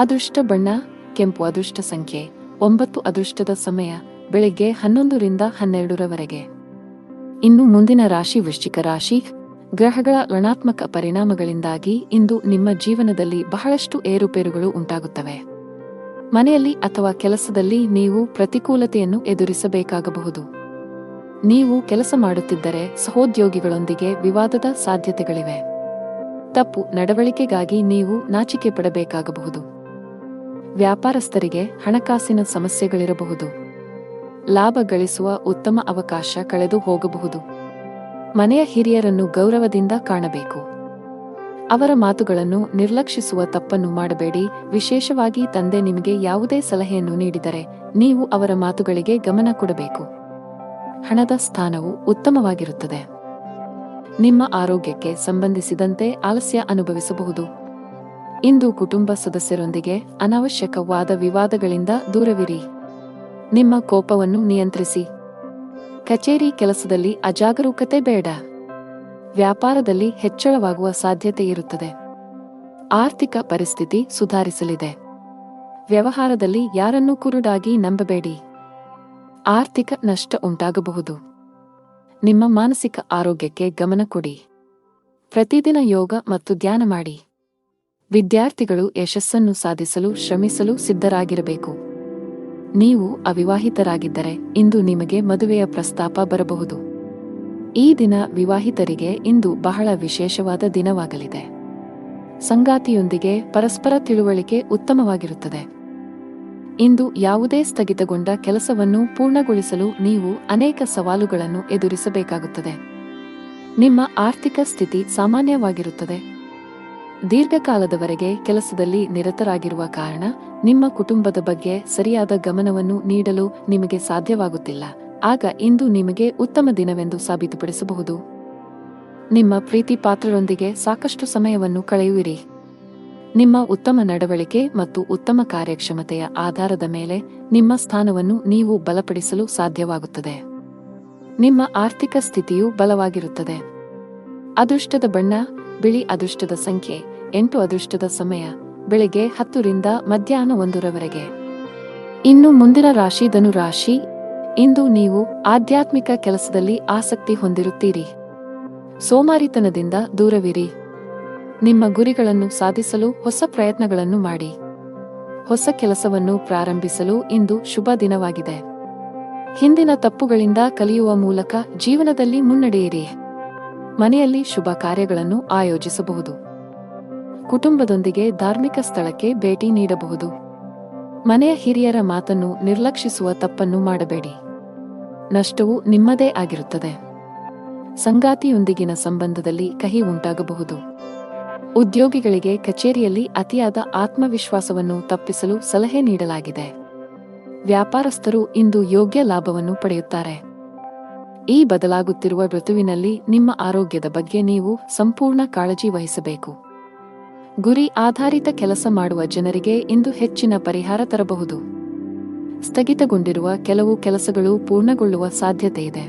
ಅದೃಷ್ಟ ಬಣ್ಣ ಕೆಂಪು. ಅದೃಷ್ಟ ಸಂಖ್ಯೆ 9. ಅದೃಷ್ಟದ ಸಮಯ ಬೆಳಿಗ್ಗೆ 11 ರಿಂದ 12ರವರೆಗೆ. ಇನ್ನು ಮುಂದಿನ ರಾಶಿ ವೃಶ್ಚಿಕ ರಾಶಿ. ಗ್ರಹಗಳ ಋಣಾತ್ಮಕ ಪರಿಣಾಮಗಳಿಂದಾಗಿ ಇಂದು ನಿಮ್ಮ ಜೀವನದಲ್ಲಿ ಬಹಳಷ್ಟು ಏರುಪೇರುಗಳು ಉಂಟಾಗುತ್ತವೆ. ಮನೆಯಲ್ಲಿ ಅಥವಾ ಕೆಲಸದಲ್ಲಿ ನೀವು ಪ್ರತಿಕೂಲತೆಯನ್ನು ಎದುರಿಸಬೇಕಾಗಬಹುದು. ನೀವು ಕೆಲಸ ಮಾಡುತ್ತಿದ್ದರೆ ಸಹೋದ್ಯೋಗಿಗಳೊಂದಿಗೆ ವಿವಾದದ ಸಾಧ್ಯತೆಗಳಿವೆ. ತಪ್ಪು ನಡವಳಿಕೆಗಾಗಿ ನೀವು ನಾಚಿಕೆ ಪಡಬೇಕಾಗಬಹುದು. ವ್ಯಾಪಾರಸ್ಥರಿಗೆ ಹಣಕಾಸಿನ ಸಮಸ್ಯೆಗಳಿರಬಹುದು. ಲಾಭ ಗಳಿಸುವ ಉತ್ತಮ ಅವಕಾಶ ಕಳೆದು ಹೋಗಬಹುದು. ಮನೆಯ ಹಿರಿಯರನ್ನು ಗೌರವದಿಂದ ಕಾಣಬೇಕು. ಅವರ ಮಾತುಗಳನ್ನು ನಿರ್ಲಕ್ಷಿಸುವ ತಪ್ಪನ್ನು ಮಾಡಬೇಡಿ. ವಿಶೇಷವಾಗಿ ತಂದೆ ನಿಮಗೆ ಯಾವುದೇ ಸಲಹೆಯನ್ನು ನೀಡಿದರೆ ನೀವು ಅವರ ಮಾತುಗಳಿಗೆ ಗಮನ ಕೊಡಬೇಕು. ಹಣದ ಸ್ಥಾನವು ಉತ್ತಮವಾಗಿರುತ್ತದೆ. ನಿಮ್ಮ ಆರೋಗ್ಯಕ್ಕೆ ಸಂಬಂಧಿಸಿದಂತೆ ಆಲಸ್ಯ ಅನುಭವಿಸಬಹುದು. ಇಂದು ಕುಟುಂಬ ಸದಸ್ಯರೊಂದಿಗೆ ಅನಾವಶ್ಯಕ ವಾದ ವಿವಾದಗಳಿಂದ ದೂರವಿರಿ. ನಿಮ್ಮ ಕೋಪವನ್ನು ನಿಯಂತ್ರಿಸಿ. ಕಚೇರಿ ಕೆಲಸದಲ್ಲಿ ಅಜಾಗರೂಕತೆ ಬೇಡ. ವ್ಯಾಪಾರದಲ್ಲಿ ಹೆಚ್ಚಳವಾಗುವ ಸಾಧ್ಯತೆ ಇರುತ್ತದೆ. ಆರ್ಥಿಕ ಪರಿಸ್ಥಿತಿ ಸುಧಾರಿಸಲಿದೆ. ವ್ಯವಹಾರದಲ್ಲಿ ಯಾರನ್ನೂ ಕುರುಡಾಗಿ ನಂಬಬೇಡಿ. ಆರ್ಥಿಕ ನಷ್ಟ ಉಂಟಾಗಬಹುದು. ನಿಮ್ಮ ಮಾನಸಿಕ ಆರೋಗ್ಯಕ್ಕೆ ಗಮನ ಕೊಡಿ. ಪ್ರತಿದಿನ ಯೋಗ ಮತ್ತು ಧ್ಯಾನ ಮಾಡಿ. ವಿದ್ಯಾರ್ಥಿಗಳು ಯಶಸ್ಸನ್ನು ಸಾಧಿಸಲು ಶ್ರಮಿಸಲು ಸಿದ್ಧರಾಗಿರಬೇಕು. ನೀವು ಅವಿವಾಹಿತರಾಗಿದ್ದರೆ ಇಂದು ನಿಮಗೆ ಮದುವೆಯ ಪ್ರಸ್ತಾಪ ಬರಬಹುದು. ಈ ದಿನ ವಿವಾಹಿತರಿಗೆ ಇಂದು ಬಹಳ ವಿಶೇಷವಾದ ದಿನವಾಗಲಿದೆ. ಸಂಗಾತಿಯೊಂದಿಗೆ ಪರಸ್ಪರ ತಿಳುವಳಿಕೆ ಉತ್ತಮವಾಗಿರುತ್ತದೆ. ಇಂದು ಯಾವುದೇ ಸ್ಥಗಿತಗೊಂಡ ಕೆಲಸವನ್ನು ಪೂರ್ಣಗೊಳಿಸಲು ನೀವು ಅನೇಕ ಸವಾಲುಗಳನ್ನು ಎದುರಿಸಬೇಕಾಗುತ್ತದೆ. ನಿಮ್ಮ ಆರ್ಥಿಕ ಸ್ಥಿತಿ ಸಾಮಾನ್ಯವಾಗಿರುತ್ತದೆ. ದೀರ್ಘಕಾಲದವರೆಗೆ ಕೆಲಸದಲ್ಲಿ ನಿರತರಾಗಿರುವ ಕಾರಣ ನಿಮ್ಮ ಕುಟುಂಬದ ಬಗ್ಗೆ ಸರಿಯಾದ ಗಮನವನ್ನು ನೀಡಲು ನಿಮಗೆ ಸಾಧ್ಯವಾಗುತ್ತಿಲ್ಲ. ಆಗ ಇಂದು ನಿಮಗೆ ಉತ್ತಮ ದಿನವೆಂದು ಸಾಬೀತುಪಡಿಸಬಹುದು. ನಿಮ್ಮ ಪ್ರೀತಿ ಪಾತ್ರರೊಂದಿಗೆ ಸಾಕಷ್ಟು ಸಮಯವನ್ನು ಕಳೆಯುವಿರಿ. ನಿಮ್ಮ ಉತ್ತಮ ನಡವಳಿಕೆ ಮತ್ತು ಉತ್ತಮ ಕಾರ್ಯಕ್ಷಮತೆಯ ಆಧಾರದ ಮೇಲೆ ನಿಮ್ಮ ಸ್ಥಾನವನ್ನು ನೀವು ಬಲಪಡಿಸಲು ಸಾಧ್ಯವಾಗುತ್ತದೆ. ನಿಮ್ಮ ಆರ್ಥಿಕ ಸ್ಥಿತಿಯು ಬಲವಾಗಿರುತ್ತದೆ. ಅದೃಷ್ಟದ ಬಣ್ಣ ಬಿಳಿ. ಅದೃಷ್ಟದ ಸಂಖ್ಯೆ 8. ಅದೃಷ್ಟದ ಸಮಯ ಬೆಳಿಗ್ಗೆ 10 ರಿಂದ ಮಧ್ಯಾಹ್ನ 1ರವರೆಗೆ. ಇನ್ನು ಮುಂದಿನ ರಾಶಿ ಧನು ರಾಶಿ. ಇಂದು ನೀವು ಆಧ್ಯಾತ್ಮಿಕ ಕೆಲಸದಲ್ಲಿ ಆಸಕ್ತಿ ಹೊಂದಿರುತ್ತೀರಿ. ಸೋಮಾರಿತನದಿಂದ ದೂರವಿರಿ. ನಿಮ್ಮ ಗುರಿಗಳನ್ನು ಸಾಧಿಸಲು ಹೊಸ ಪ್ರಯತ್ನಗಳನ್ನು ಮಾಡಿ. ಹೊಸ ಕೆಲಸವನ್ನು ಪ್ರಾರಂಭಿಸಲು ಇಂದು ಶುಭ ದಿನವಾಗಿದೆ. ಹಿಂದಿನ ತಪ್ಪುಗಳಿಂದ ಕಲಿಯುವ ಮೂಲಕ ಜೀವನದಲ್ಲಿ ಮುನ್ನಡೆಯಿರಿ. ಮನೆಯಲ್ಲಿ ಶುಭ ಕಾರ್ಯಗಳನ್ನು ಆಯೋಜಿಸಬಹುದು. ಕುಟುಂಬದೊಂದಿಗೆ ಧಾರ್ಮಿಕ ಸ್ಥಳಕ್ಕೆ ಭೇಟಿ ನೀಡಬಹುದು. ಮನೆಯ ಹಿರಿಯರ ಮಾತನ್ನು ನಿರ್ಲಕ್ಷಿಸುವ ತಪ್ಪನ್ನು ಮಾಡಬೇಡಿ. ನಷ್ಟವು ನಿಮ್ಮದೇ ಆಗಿರುತ್ತದೆ. ಸಂಗಾತಿಯೊಂದಿಗಿನ ಸಂಬಂಧದಲ್ಲಿ ಕಹಿ ಉಂಟಾಗಬಹುದು. ಉದ್ಯೋಗಿಗಳಿಗೆ ಕಚೇರಿಯಲ್ಲಿ ಅತಿಯಾದ ಆತ್ಮವಿಶ್ವಾಸವನ್ನು ತಪ್ಪಿಸಲು ಸಲಹೆ ನೀಡಲಾಗಿದೆ. ವ್ಯಾಪಾರಸ್ಥರು ಇಂದು ಯೋಗ್ಯ ಲಾಭವನ್ನು ಪಡೆಯುತ್ತಾರೆ. ಈ ಬದಲಾಗುತ್ತಿರುವ ಋತುವಿನಲ್ಲಿ ನಿಮ್ಮ ಆರೋಗ್ಯದ ಬಗ್ಗೆ ನೀವು ಸಂಪೂರ್ಣ ಕಾಳಜಿ ವಹಿಸಬೇಕು. ಗುರಿ ಆಧಾರಿತ ಕೆಲಸ ಮಾಡುವ ಜನರಿಗೆ ಇಂದು ಹೆಚ್ಚಿನ ಪರಿಹಾರ ತರಬಹುದು. ಸ್ಥಗಿತಗೊಂಡಿರುವ ಕೆಲವು ಕೆಲಸಗಳು ಪೂರ್ಣಗೊಳ್ಳುವ ಸಾಧ್ಯತೆಯಿದೆ.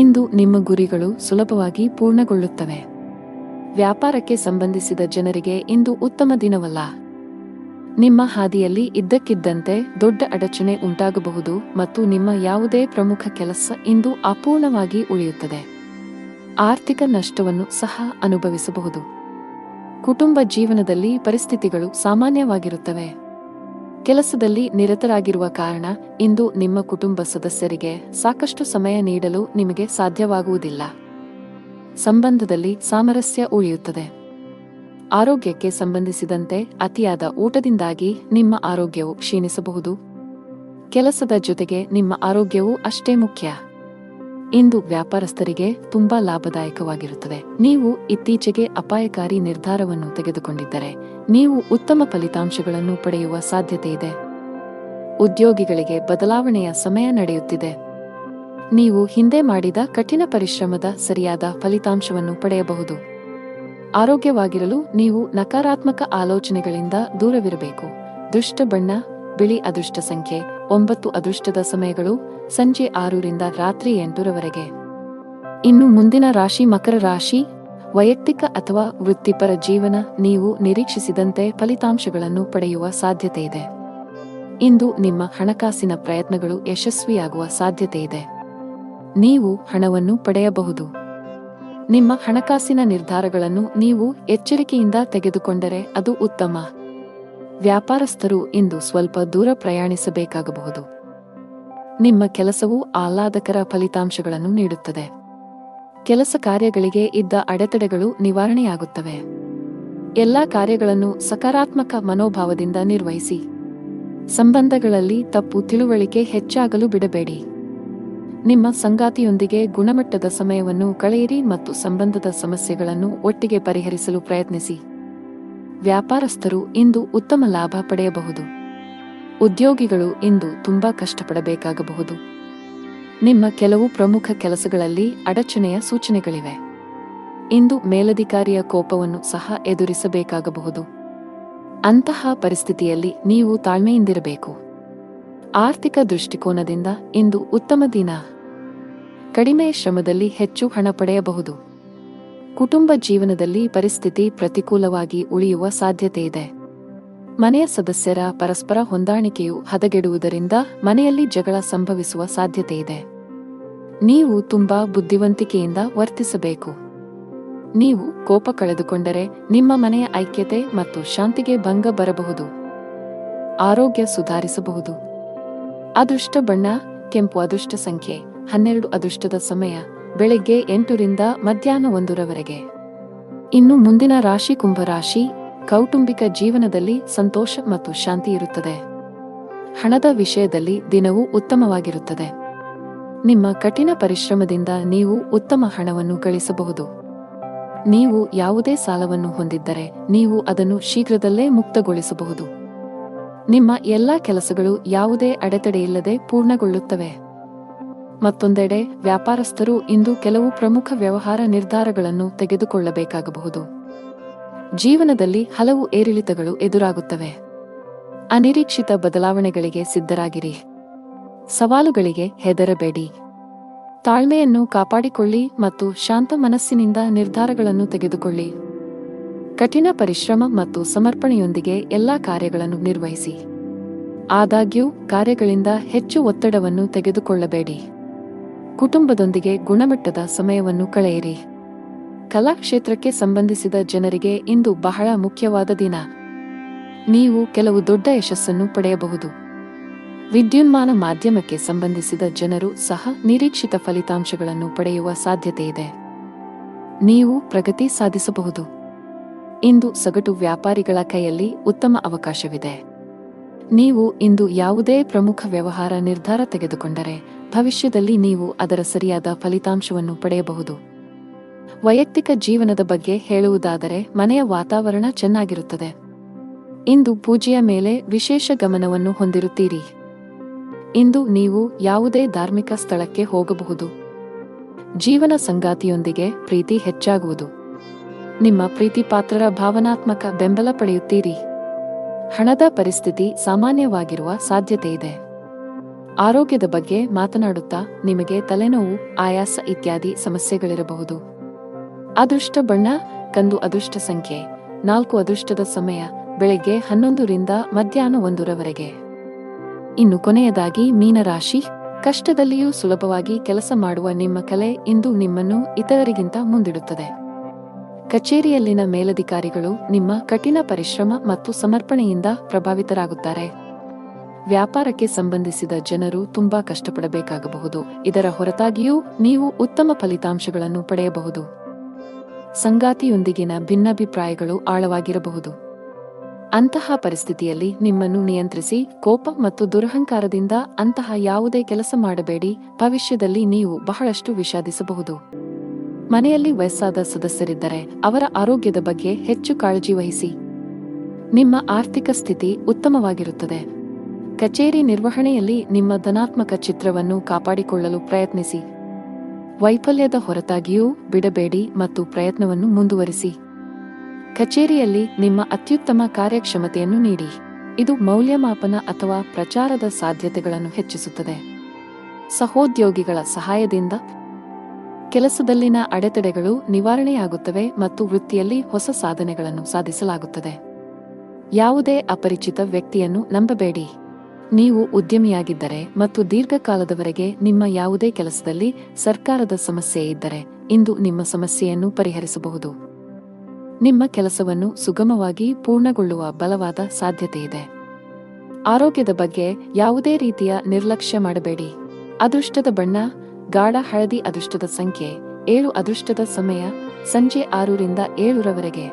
ಇಂದು ನಿಮ್ಮ ಗುರಿಗಳು ಸುಲಭವಾಗಿ ಪೂರ್ಣಗೊಳ್ಳುತ್ತವೆ. ವ್ಯಾಪಾರಕ್ಕೆ ಸಂಬಂಧಿಸಿದ ಜನರಿಗೆ ಇಂದು ಉತ್ತಮ ದಿನವಲ್ಲ. ನಿಮ್ಮ ಹಾದಿಯಲ್ಲಿ ಇದ್ದಕ್ಕಿದ್ದಂತೆ ದೊಡ್ಡ ಅಡಚಣೆ ಉಂಟಾಗಬಹುದು ಮತ್ತು ನಿಮ್ಮ ಯಾವುದೇ ಪ್ರಮುಖ ಕೆಲಸ ಇಂದು ಅಪೂರ್ಣವಾಗಿ ಉಳಿಯುತ್ತದೆ. ಆರ್ಥಿಕ ನಷ್ಟವನ್ನು ಸಹ ಅನುಭವಿಸಬಹುದು. ಕುಟುಂಬ ಜೀವನದಲ್ಲಿ ಪರಿಸ್ಥಿತಿಗಳು ಸಾಮಾನ್ಯವಾಗಿರುತ್ತವೆ. ಕೆಲಸದಲ್ಲಿ ನಿರತರಾಗಿರುವ ಕಾರಣ ಇಂದು ನಿಮ್ಮ ಕುಟುಂಬ ಸದಸ್ಯರಿಗೆ ಸಾಕಷ್ಟು ಸಮಯ ನೀಡಲು ನಿಮಗೆ ಸಾಧ್ಯವಾಗುವುದಿಲ್ಲ. ಸಂಬಂಧದಲ್ಲಿ ಸಾಮರಸ್ಯ ಉಳಿಯುತ್ತದೆ. ಆರೋಗ್ಯಕ್ಕೆ ಸಂಬಂಧಿಸಿದಂತೆ ಅತಿಯಾದ ಊಟದಿಂದಾಗಿ ನಿಮ್ಮ ಆರೋಗ್ಯವು ಕ್ಷೀಣಿಸಬಹುದು. ಕೆಲಸದ ಜೊತೆಗೆ ನಿಮ್ಮ ಆರೋಗ್ಯವೂ ಅಷ್ಟೇ ಮುಖ್ಯ. ಇಂದು ವ್ಯಾಪಾರಸ್ಥರಿಗೆ ತುಂಬಾ ಲಾಭದಾಯಕವಾಗಿರುತ್ತದೆ. ನೀವು ಇತ್ತೀಚೆಗೆ ಅಪಾಯಕಾರಿ ನಿರ್ಧಾರವನ್ನು ತೆಗೆದುಕೊಂಡಿದ್ದರೆ ನೀವು ಉತ್ತಮ ಫಲಿತಾಂಶಗಳನ್ನು ಪಡೆಯುವ ಸಾಧ್ಯತೆ ಇದೆ. ಉದ್ಯೋಗಿಗಳಿಗೆ ಬದಲಾವಣೆಯ ಸಮಯ ನಡೆಯುತ್ತಿದೆ. ನೀವು ಹಿಂದೆ ಮಾಡಿದ ಕಠಿಣ ಪರಿಶ್ರಮದ ಸರಿಯಾದ ಫಲಿತಾಂಶವನ್ನು ಪಡೆಯಬಹುದು. ಆರೋಗ್ಯವಾಗಿರಲು ನೀವು ನಕಾರಾತ್ಮಕ ಆಲೋಚನೆಗಳಿಂದ ದೂರವಿರಬೇಕು. ದುಷ್ಟ ಬಣ್ಣ ಬಿಳಿ. ಅದೃಷ್ಟ ಸಂಖ್ಯೆ 9. ಅದೃಷ್ಟದ ಸಮಯಗಳು ಸಂಜೆ 6 ರಿಂದ ರಾತ್ರಿ 8 ರವರೆಗೆ. ಇನ್ನು ಮುಂದಿನ ರಾಶಿ ಮಕರ ರಾಶಿ. ವೈಯಕ್ತಿಕ ಅಥವಾ ವೃತ್ತಿಪರ ಜೀವನ. ನೀವು ನಿರೀಕ್ಷಿಸಿದಂತೆ ಫಲಿತಾಂಶಗಳನ್ನು ಪಡೆಯುವ ಸಾಧ್ಯತೆ ಇದೆ. ಇಂದು ನಿಮ್ಮ ಹಣಕಾಸಿನ ಪ್ರಯತ್ನಗಳು ಯಶಸ್ವಿಯಾಗುವ ಸಾಧ್ಯತೆ ಇದೆ. ನೀವು ಹಣವನ್ನು ಪಡೆಯಬಹುದು. ನಿಮ್ಮ ಹಣಕಾಸಿನ ನಿರ್ಧಾರಗಳನ್ನು ನೀವು ಎಚ್ಚರಿಕೆಯಿಂದ ತೆಗೆದುಕೊಂಡರೆ ಅದು ಉತ್ತಮ. ವ್ಯಾಪಾರಸ್ಥರು ಇಂದು ಸ್ವಲ್ಪ ದೂರ ಪ್ರಯಾಣಿಸಬೇಕಾಗಬಹುದು. ನಿಮ್ಮ ಕೆಲಸವು ಆಹ್ಲಾದಕರ ಫಲಿತಾಂಶಗಳನ್ನು ನೀಡುತ್ತದೆ. ಕೆಲಸ ಕಾರ್ಯಗಳಿಗೆ ಇದ್ದ ಅಡೆತಡೆಗಳು ನಿವಾರಣೆಯಾಗುತ್ತವೆ. ಎಲ್ಲಾ ಕಾರ್ಯಗಳನ್ನು ಸಕಾರಾತ್ಮಕ ಮನೋಭಾವದಿಂದ ನಿರ್ವಹಿಸಿ. ಸಂಬಂಧಗಳಲ್ಲಿ ತಪ್ಪು ತಿಳುವಳಿಕೆ ಹೆಚ್ಚಾಗಲು ಬಿಡಬೇಡಿ. ನಿಮ್ಮ ಸಂಗಾತಿಯೊಂದಿಗೆ ಗುಣಮಟ್ಟದ ಸಮಯವನ್ನು ಕಳೆಯಿರಿ ಮತ್ತು ಸಂಬಂಧದ ಸಮಸ್ಯೆಗಳನ್ನು ಒಟ್ಟಿಗೆ ಪರಿಹರಿಸಲು ಪ್ರಯತ್ನಿಸಿ. ವ್ಯಾಪಾರಸ್ಥರು ಇಂದು ಉತ್ತಮ ಲಾಭ ಪಡೆಯಬಹುದು. ಉದ್ಯೋಗಿಗಳು ಇಂದು ತುಂಬಾ ಕಷ್ಟಪಡಬೇಕಾಗಬಹುದು. ನಿಮ್ಮ ಕೆಲವು ಪ್ರಮುಖ ಕೆಲಸಗಳಲ್ಲಿ ಅಡಚಣೆಯ ಸೂಚನೆಗಳಿವೆ. ಇಂದು ಮೇಲಧಿಕಾರಿಯ ಕೋಪವನ್ನು ಸಹ ಎದುರಿಸಬೇಕಾಗಬಹುದು. ಅಂತಹ ಪರಿಸ್ಥಿತಿಯಲ್ಲಿ ನೀವು ತಾಳ್ಮೆಯಿಂದಿರಬೇಕು. ಆರ್ಥಿಕ ದೃಷ್ಟಿಕೋನದಿಂದ ಇಂದು ಉತ್ತಮ ದಿನ. ಕಡಿಮೆ ಶ್ರಮದಲ್ಲಿ ಹೆಚ್ಚು ಹಣ ಪಡೆಯಬಹುದು. ಕುಟುಂಬ ಜೀವನದಲ್ಲಿ ಪರಿಸ್ಥಿತಿ ಪ್ರತಿಕೂಲವಾಗಿ ಉಳಿಯುವ ಸಾಧ್ಯತೆ ಇದೆ. ಮನೆಯ ಸದಸ್ಯರ ಪರಸ್ಪರ ಹೊಂದಾಣಿಕೆಯು ಹದಗೆಡುವುದರಿಂದ ಮನೆಯಲ್ಲಿ ಜಗಳ ಸಂಭವಿಸುವ ಸಾಧ್ಯತೆ ಇದೆ. ನೀವು ತುಂಬಾ ಬುದ್ಧಿವಂತಿಕೆಯಿಂದ ವರ್ತಿಸಬೇಕು. ನೀವು ಕೋಪ ಕಳೆದುಕೊಂಡರೆ ನಿಮ್ಮ ಮನೆಯ ಐಕ್ಯತೆ ಮತ್ತು ಶಾಂತಿಗೆ ಭಂಗ ಬರಬಹುದು. ಆರೋಗ್ಯ ಸುಧಾರಿಸಬಹುದು. ಅದೃಷ್ಟ ಬಣ್ಣ ಕೆಂಪು. ಅದೃಷ್ಟ ಸಂಖ್ಯೆ 12. ಅದೃಷ್ಟದ ಸಮಯ ಬೆಳಗ್ಗೆ 8 ರಿಂದ ಮಧ್ಯಾಹ್ನ 1 ರವರೆಗೆ. ಇನ್ನು ಮುಂದಿನ ರಾಶಿ ಕುಂಭರಾಶಿ. ಕೌಟುಂಬಿಕ ಜೀವನದಲ್ಲಿ ಸಂತೋಷ ಮತ್ತು ಶಾಂತಿ ಇರುತ್ತದೆ. ಹಣದ ವಿಷಯದಲ್ಲಿ ದಿನವೂ ಉತ್ತಮವಾಗಿರುತ್ತದೆ. ನಿಮ್ಮ ಕಠಿಣ ಪರಿಶ್ರಮದಿಂದ ನೀವು ಉತ್ತಮ ಹಣವನ್ನು ಗಳಿಸಬಹುದು. ನೀವು ಯಾವುದೇ ಸಾಲವನ್ನು ಹೊಂದಿದ್ದರೆ ನೀವು ಅದನ್ನು ಶೀಘ್ರದಲ್ಲೇ ಮುಕ್ತಗೊಳಿಸಬಹುದು. ನಿಮ್ಮ ಎಲ್ಲಾ ಕೆಲಸಗಳು ಯಾವುದೇ ಅಡೆತಡೆಯಿಲ್ಲದೆ ಪೂರ್ಣಗೊಳ್ಳುತ್ತವೆ. ಮತ್ತೊಂದೆಡೆ ವ್ಯಾಪಾರಸ್ಥರು ಇಂದು ಕೆಲವು ಪ್ರಮುಖ ವ್ಯವಹಾರ ನಿರ್ಧಾರಗಳನ್ನು ತೆಗೆದುಕೊಳ್ಳಬೇಕಾಗಬಹುದು. ಜೀವನದಲ್ಲಿ ಹಲವು ಏರಿಳಿತಗಳು ಎದುರಾಗುತ್ತವೆ. ಅನಿರೀಕ್ಷಿತ ಬದಲಾವಣೆಗಳಿಗೆ ಸಿದ್ಧರಾಗಿರಿ. ಸವಾಲುಗಳಿಗೆ ಹೆದರಬೇಡಿ. ತಾಳ್ಮೆಯನ್ನು ಕಾಪಾಡಿಕೊಳ್ಳಿ ಮತ್ತು ಶಾಂತ ಮನಸ್ಸಿನಿಂದ ನಿರ್ಧಾರಗಳನ್ನು ತೆಗೆದುಕೊಳ್ಳಿ. ಕಠಿಣ ಪರಿಶ್ರಮ ಮತ್ತು ಸಮರ್ಪಣೆಯೊಂದಿಗೆ ಎಲ್ಲಾ ಕಾರ್ಯಗಳನ್ನು ನಿರ್ವಹಿಸಿ. ಆದಾಗ್ಯೂ ಕಾರ್ಯಗಳಿಂದ ಹೆಚ್ಚು ಒತ್ತಡವನ್ನು ತೆಗೆದುಕೊಳ್ಳಬೇಡಿ. ಕುಟುಂಬದೊಂದಿಗೆ ಗುಣಮಟ್ಟದ ಸಮಯವನ್ನು ಕಳೆಯಿರಿ. ಕಲಾ ಕ್ಷೇತ್ರಕ್ಕೆ ಸಂಬಂಧಿಸಿದ ಜನರಿಗೆ ಇಂದು ಬಹಳ ಮುಖ್ಯವಾದ ದಿನ. ನೀವು ಕೆಲವು ದೊಡ್ಡ ಯಶಸ್ಸನ್ನು ಪಡೆಯಬಹುದು. ವಿದ್ಯುನ್ಮಾನ ಮಾಧ್ಯಮಕ್ಕೆ ಸಂಬಂಧಿಸಿದ ಜನರು ಸಹ ನಿರೀಕ್ಷಿತ ಫಲಿತಾಂಶಗಳನ್ನು ಪಡೆಯುವ ಸಾಧ್ಯತೆಯಿದೆ. ನೀವು ಪ್ರಗತಿ ಸಾಧಿಸಬಹುದು. ಇಂದು ಸಗಟು ವ್ಯಾಪಾರಿಗಳ ಕೈಯಲ್ಲಿ ಉತ್ತಮ ಅವಕಾಶವಿದೆ. ನೀವು ಇಂದು ಯಾವುದೇ ಪ್ರಮುಖ ವ್ಯವಹಾರ ನಿರ್ಧಾರ ತೆಗೆದುಕೊಂಡರೆ ಭವಿಷ್ಯದಲ್ಲಿ ನೀವು ಅದರ ಸರಿಯಾದ ಫಲಿತಾಂಶವನ್ನು ಪಡೆಯಬಹುದು. ವೈಯಕ್ತಿಕ ಜೀವನದ ಬಗ್ಗೆ ಹೇಳುವುದಾದರೆ ಮನೆಯ ವಾತಾವರಣ ಚೆನ್ನಾಗಿರುತ್ತದೆ. ಇಂದು ಪೂಜೆಯ ಮೇಲೆ ವಿಶೇಷ ಗಮನವನ್ನು ಹೊಂದಿರುತ್ತೀರಿ. ಇಂದು ನೀವು ಯಾವುದೇ ಧಾರ್ಮಿಕ ಸ್ಥಳಕ್ಕೆ ಹೋಗಬಹುದು. ಜೀವನ ಸಂಗಾತಿಯೊಂದಿಗೆ ಪ್ರೀತಿ ಹೆಚ್ಚಾಗುವುದು. ನಿಮ್ಮ ಪ್ರೀತಿಪಾತ್ರರ ಭಾವನಾತ್ಮಕ ಬೆಂಬಲ ಪಡೆಯುತ್ತೀರಿ. ಹಣದ ಪರಿಸ್ಥಿತಿ ಸಾಮಾನ್ಯವಾಗಿರುವ ಸಾಧ್ಯತೆಯಿದೆ. ಆರೋಗ್ಯದ ಬಗ್ಗೆ ಮಾತನಾಡುತ್ತಾ ನಿಮಗೆ ತಲೆನೋವು, ಆಯಾಸ ಇತ್ಯಾದಿ ಸಮಸ್ಯೆಗಳಿರಬಹುದು. ಅದೃಷ್ಟ ಬಣ್ಣ ಕಂದು. ಅದೃಷ್ಟ ಸಂಖ್ಯೆ 4. ಅದೃಷ್ಟದ ಸಮಯ ಬೆಳಗ್ಗೆ 11 ರಿಂದ ಮಧ್ಯಾಹ್ನ 1 ರವರೆಗೆ. ಇನ್ನು ಕೊನೆಯದಾಗಿ ಮೀನರಾಶಿ. ಕಷ್ಟದಲ್ಲಿಯೂ ಸುಲಭವಾಗಿ ಕೆಲಸ ಮಾಡುವ ನಿಮ್ಮ ಕಲೆ ಇಂದು ನಿಮ್ಮನ್ನು ಇತರರಿಗಿಂತ ಮುಂದಿಡುತ್ತದೆ. ಕಚೇರಿಯಲ್ಲಿನ ಮೇಲಧಿಕಾರಿಗಳು ನಿಮ್ಮ ಕಠಿಣ ಪರಿಶ್ರಮ ಮತ್ತು ಸಮರ್ಪಣೆಯಿಂದ ಪ್ರಭಾವಿತರಾಗುತ್ತಾರೆ. ವ್ಯಾಪಾರಕ್ಕೆ ಸಂಬಂಧಿಸಿದ ಜನರು ತುಂಬಾ ಕಷ್ಟಪಡಬೇಕಾಗಬಹುದು. ಇದರ ಹೊರತಾಗಿಯೂ ನೀವು ಉತ್ತಮ ಫಲಿತಾಂಶಗಳನ್ನು ಪಡೆಯಬಹುದು. ಸಂಗಾತಿಯೊಂದಿಗಿನ ಭಿನ್ನಾಭಿಪ್ರಾಯಗಳು ಆಳವಾಗಿರಬಹುದು. ಅಂತಹ ಪರಿಸ್ಥಿತಿಯಲ್ಲಿ ನಿಮ್ಮನ್ನು ನಿಯಂತ್ರಿಸಿ ಕೋಪ ಮತ್ತು ದುರಹಂಕಾರದಿಂದ ಅಂತಹ ಯಾವುದೇ ಕೆಲಸ ಮಾಡಬೇಡಿ. ಭವಿಷ್ಯದಲ್ಲಿ ನೀವು ಬಹಳಷ್ಟು ವಿಷಾದಿಸಬಹುದು. ಮನೆಯಲ್ಲಿ ವಯಸ್ಸಾದ ಸದಸ್ಯರಿದ್ದರೆ ಅವರ ಆರೋಗ್ಯದ ಬಗ್ಗೆ ಹೆಚ್ಚು ಕಾಳಜಿ ವಹಿಸಿ. ನಿಮ್ಮ ಆರ್ಥಿಕ ಸ್ಥಿತಿ ಉತ್ತಮವಾಗಿರುತ್ತದೆ. ಕಚೇರಿ ನಿರ್ವಹಣೆಯಲ್ಲಿ ನಿಮ್ಮ ಧನಾತ್ಮಕ ಚಿತ್ರವನ್ನು ಕಾಪಾಡಿಕೊಳ್ಳಲು ಪ್ರಯತ್ನಿಸಿ. ವೈಫಲ್ಯದ ಹೊರತಾಗಿಯೂ ಬಿಡಬೇಡಿ ಮತ್ತು ಪ್ರಯತ್ನವನ್ನು ಮುಂದುವರಿಸಿ. ಕಚೇರಿಯಲ್ಲಿ ನಿಮ್ಮ ಅತ್ಯುತ್ತಮ ಕಾರ್ಯಕ್ಷಮತೆಯನ್ನು ನೀಡಿ. ಇದು ಮೌಲ್ಯಮಾಪನ ಅಥವಾ ಪ್ರಚಾರದ ಸಾಧ್ಯತೆಗಳನ್ನು ಹೆಚ್ಚಿಸುತ್ತದೆ. ಸಹೋದ್ಯೋಗಿಗಳ ಸಹಾಯದಿಂದ ಕೆಲಸದಲ್ಲಿನ ಅಡೆತಡೆಗಳು ನಿವಾರಣೆಯಾಗುತ್ತವೆ ಮತ್ತು ವೃತ್ತಿಯಲ್ಲಿ ಹೊಸ ಸಾಧನೆಗಳನ್ನು ಸಾಧಿಸಲಾಗುತ್ತದೆ. ಯಾವುದೇ ಅಪರಿಚಿತ ವ್ಯಕ್ತಿಯನ್ನು ನಂಬಬೇಡಿ. ನೀವು ಉದ್ಯಮಿಯಾಗಿದ್ದರೆ ಮತ್ತು ದೀರ್ಘಕಾಲದವರೆಗೆ ನಿಮ್ಮ ಯಾವುದೇ ಕೆಲಸದಲ್ಲಿ ಸರ್ಕಾರದ ಸಮಸ್ಯೆ ಇದ್ದರೆ ಇಂದು ನಿಮ್ಮ ಸಮಸ್ಯೆಯನ್ನು ಪರಿಹರಿಸಬಹುದು. ನಿಮ್ಮ ಕೆಲಸವನ್ನು ಸುಗಮವಾಗಿ ಪೂರ್ಣಗೊಳ್ಳುವ ಬಲವಾದ ಸಾಧ್ಯತೆಯಿದೆ. ಆರೋಗ್ಯದ ಬಗ್ಗೆ ಯಾವುದೇ ರೀತಿಯ ನಿರ್ಲಕ್ಷ್ಯ ಮಾಡಬೇಡಿ. ಅದೃಷ್ಟದ ಬಣ್ಣ ಗಾಢ ಹಳದಿ. ಅದೃಷ್ಟದ ಸಂಖ್ಯೆ 7. ಅದೃಷ್ಟದ ಸಮಯ ಸಂಜೆ 6 ರಿಂದ 7 ರವರೆಗೆ.